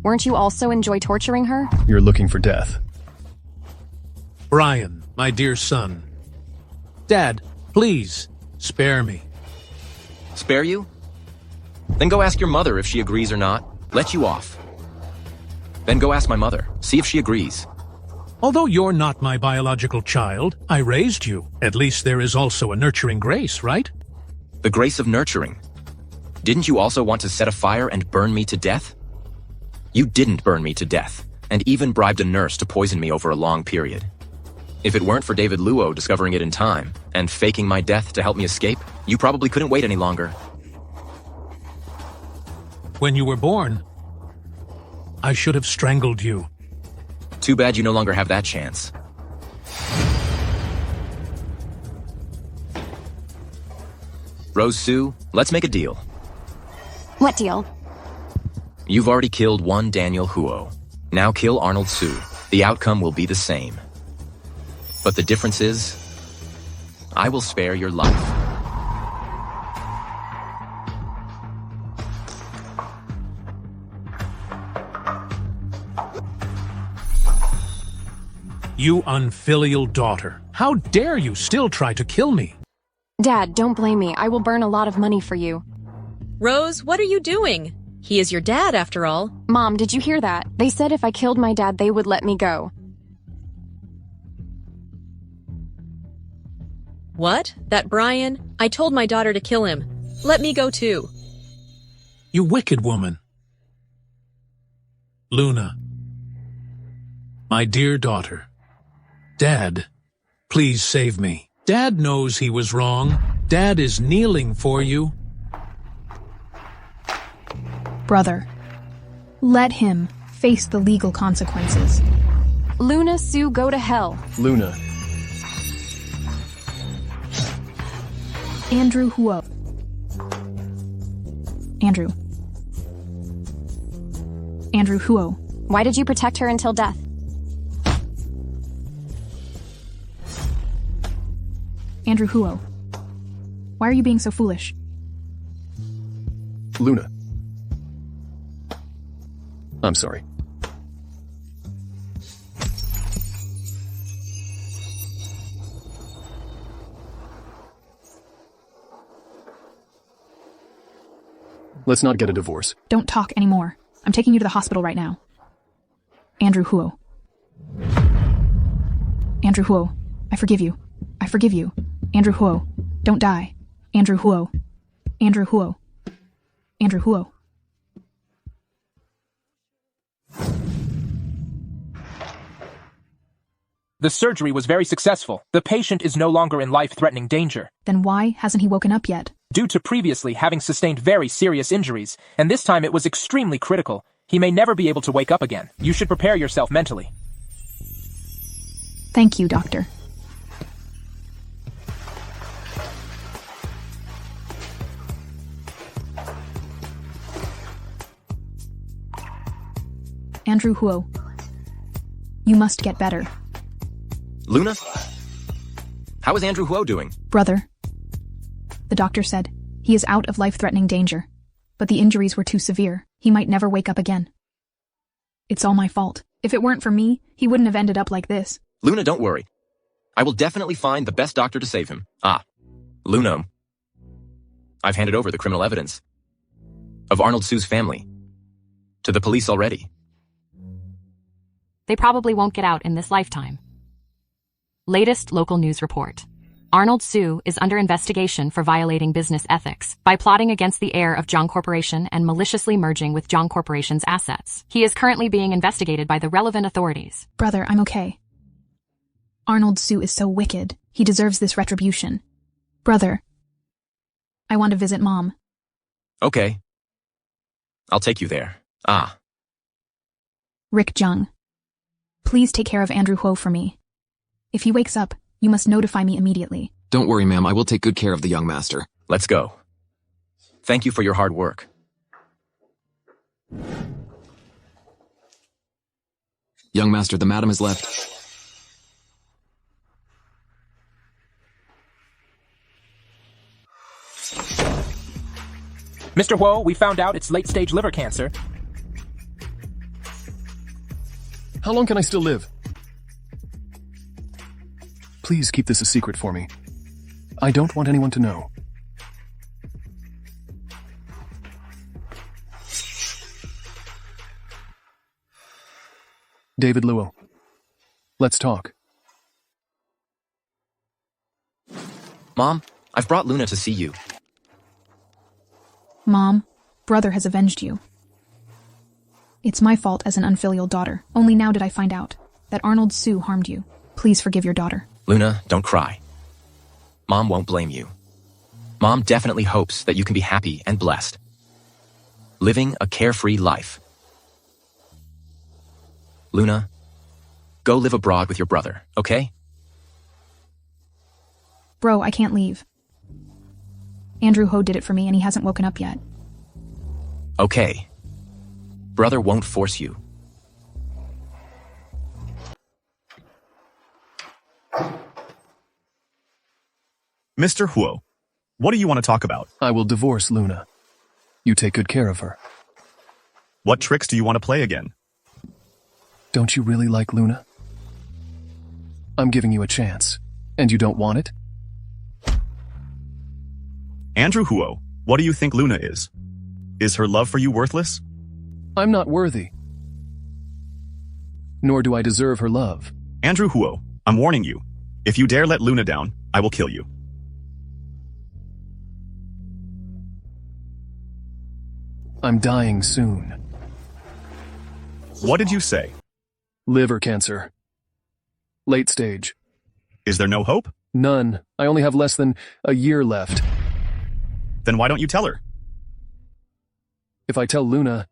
Weren't you also enjoy torturing her? You're looking for death. Brian, my dear son. Dad, please, spare me. Spare you? Then go ask your mother if she agrees or not. Let you off. Then go ask my mother. See if she agrees. Although you're not my biological child, I raised you. At least there is also a nurturing grace, right? The grace of nurturing. Didn't you also want to set a fire and burn me to death? You didn't burn me to death, and even bribed a nurse to poison me over a long period. If it weren't for David Luo discovering it in time, and faking my death to help me escape, you probably couldn't wait any longer. When you were born, I should have strangled you. Too bad you no longer have that chance. Rose Sue, let's make a deal. What deal? You've already killed one Daniel Huo. Now kill Arnold Sue. The outcome will be the same. But the difference is, I will spare your life. You unfilial daughter. How dare you still try to kill me? Dad, don't blame me. I will burn a lot of money for you. Rose, what are you doing? He is your dad, after all. Mom, did you hear that? They said if I killed my dad, they would let me go. What? That Brian? I told my daughter to kill him. Let me go too. You wicked woman. Luna. My dear daughter. Dad, please save me. Dad knows he was wrong. Dad is kneeling for you. Brother, let him face the legal consequences. Luna Sue, go to hell. Luna. Andrew Huo. Andrew. Andrew Huo. Why did you protect her until death? Andrew Huo. Why are you being so foolish? Luna. I'm sorry. Let's not get a divorce. Don't talk anymore. I'm taking you to the hospital right now. Andrew Huo. Andrew Huo. I forgive you. I forgive you. Andrew Huo. Don't die. Andrew Huo. Andrew Huo. Andrew Huo. The surgery was very successful. The patient is no longer in life-threatening danger. Then why hasn't he woken up yet? Due to previously having sustained very serious injuries, and this time it was extremely critical, he may never be able to wake up again. You should prepare yourself mentally. Thank you, doctor. Andrew Huo. You must get better. Luna? How is Andrew Huo doing? Brother. The doctor said he is out of life-threatening danger, but the injuries were too severe. He might never wake up again. It's all my fault. If it weren't for me, he wouldn't have ended up like this. Luna, don't worry. I will definitely find the best doctor to save him. Luna. I've handed over the criminal evidence of Arnold Sue's family to the police already. They probably won't get out in this lifetime. Latest local news report. Arnold Sue is under investigation for violating business ethics by plotting against the heir of Zhang Corporation and maliciously merging with Zhang Corporation's assets. He is currently being investigated by the relevant authorities. Brother, I'm okay. Arnold Sue is so wicked. He deserves this retribution. Brother, I want to visit Mom. Okay. I'll take you there. Rick Jung. Please take care of Andrew Huo for me. If he wakes up, you must notify me immediately. Don't worry, ma'am. I will take good care of the young master. Let's go. Thank you for your hard work. Young master, the madam has left. Mr. Huo, we found out it's late-stage liver cancer. How long can I still live? Please keep this a secret for me. I don't want anyone to know. David Luo. Let's talk. Mom, I've brought Luna to see you. Mom, brother has avenged you. It's my fault as an unfilial daughter. Only now did I find out that Arnold Sue harmed you. Please forgive your daughter. Luna, don't cry. Mom won't blame you. Mom definitely hopes that you can be happy and blessed, living a carefree life. Luna, go live abroad with your brother, okay? Bro, I can't leave. Andrew Huo did it for me and he hasn't woken up yet. Okay. Brother won't force you. Mr. Huo, what do you want to talk about? I will divorce Luna. You take good care of her. What tricks do you want to play again? Don't you really like Luna? I'm giving you a chance, and you don't want it? Andrew Huo, what do you think Luna is? Is her love for you worthless? I'm not worthy. Nor do I deserve her love. Andrew Huo, I'm warning you. If you dare let Luna down, I will kill you. I'm dying soon. What did you say? Liver cancer. Late stage. Is there no hope? None. I only have less than a year left. Then why don't you tell her? If I tell Luna,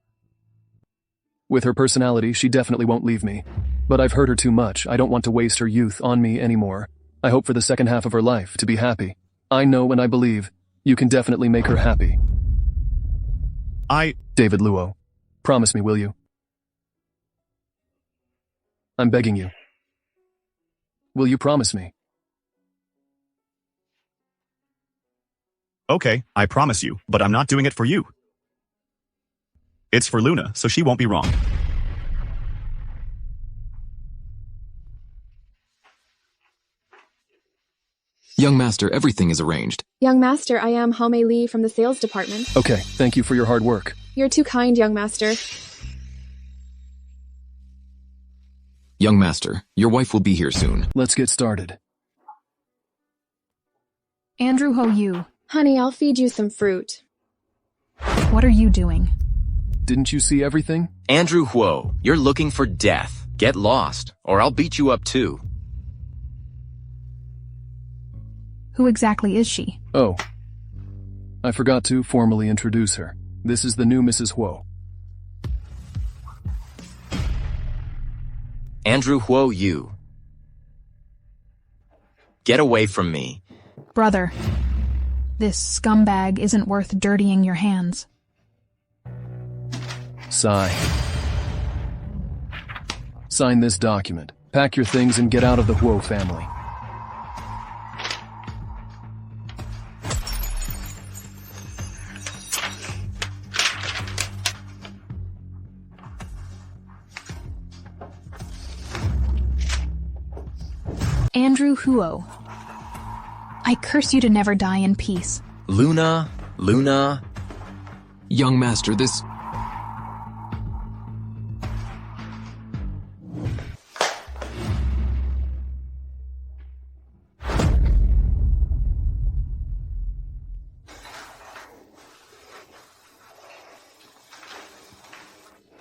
With her personality, she definitely won't leave me. But I've hurt her too much. I don't want to waste her youth on me anymore. I hope for the second half of her life to be happy. I know and I believe you can definitely make her happy. David Luo, promise me, will you? I'm begging you. Will you promise me? Okay, I promise you, but I'm not doing it for you. It's for Luna, so she won't be wrong. Young master, everything is arranged. Young master, I am Hame Lee from the sales department. Okay, thank you for your hard work. You're too kind, young master. Young master, your wife will be here soon. Let's get started. Andrew Ho Yu, Honey, I'll feed you some fruit. what are you doing? Didn't you see everything? Andrew Huo, you're looking for death. Get lost, or I'll beat you up too. Who exactly is she? Oh, I forgot to formally introduce her. This is the new Mrs. Huo. Andrew Huo Yu. Get away from me. Brother, this scumbag isn't worth dirtying your hands. Sigh. Sign this document. Pack your things and get out of the Huo family. Andrew Huo, I curse you to never die in peace. Luna. Young master, this...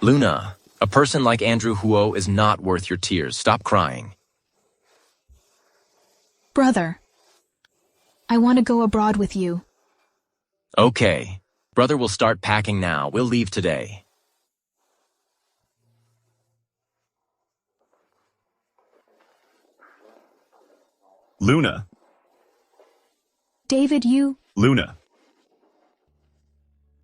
Luna, a person like Andrew Huo is not worth your tears. Stop crying. Brother, I want to go abroad with you. Okay. Brother will start packing now. We'll leave today. Luna. David, you... Luna.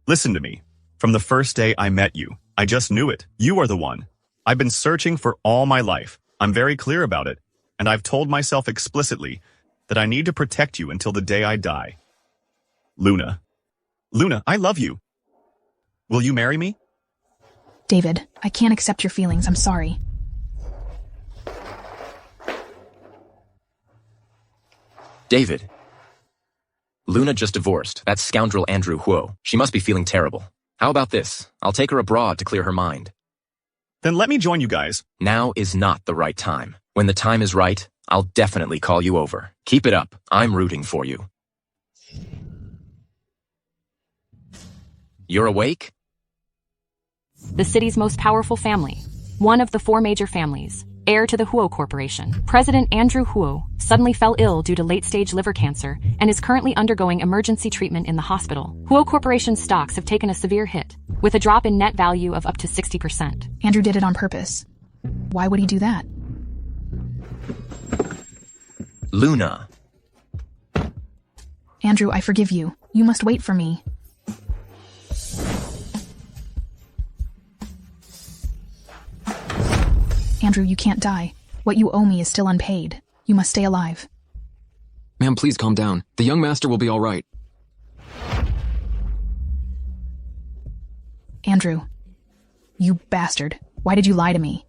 Listen to me. From the first day I met you, I just knew it. You are the one. I've been searching for all my life. I'm very clear about it, and I've told myself explicitly that I need to protect you until the day I die. Luna. Luna, I love you. Will you marry me? David, I can't accept your feelings. I'm sorry. David. Luna just divorced. That scoundrel Andrew Huo. She must be feeling terrible. How about this? I'll take her abroad to clear her mind. Then let me join you guys. Now is not the right time. When the time is right, I'll definitely call you over. Keep it up. I'm rooting for you. You're awake? The city's most powerful family, one of the 4 major families, heir to the Huo Corporation, President Andrew Huo, suddenly fell ill due to late-stage liver cancer and is currently undergoing emergency treatment in the hospital. Huo Corporation's stocks have taken a severe hit, with a drop in net value of up to 60%. Andrew did it on purpose. Why would he do that? Luna. Andrew, I forgive you. You must wait for me. Andrew, you can't die. What you owe me is still unpaid. You must stay alive. Ma'am, please calm down. The young master will be all right. Andrew, you bastard. Why did you lie to me?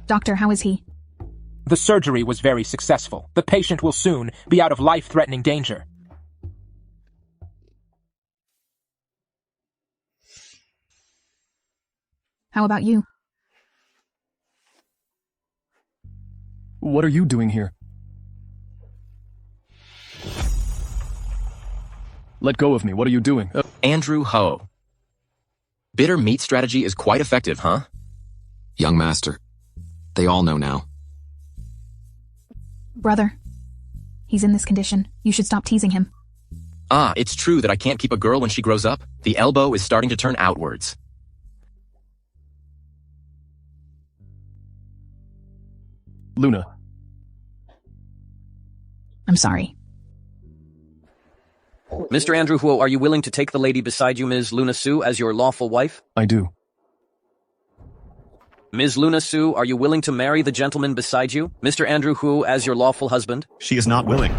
Doctor, how is he? The surgery was very successful. The patient will soon be out of life-threatening danger. How about you? What are you doing here? Let go of me. What are you doing? Andrew Ho. Bitter meat strategy is quite effective, huh? Young master. They all know now. Brother, he's in this condition. You should stop teasing him. Ah, it's true that I can't keep a girl when she grows up. The elbow is starting to turn outwards. Luna. I'm sorry. Mr. Andrew Huo, are you willing to take the lady beside you, Ms. Luna Su, as your lawful wife? I do. Ms. Luna Su, are you willing to marry the gentleman beside you, Mr. Andrew Huo, as your lawful husband? She is not willing.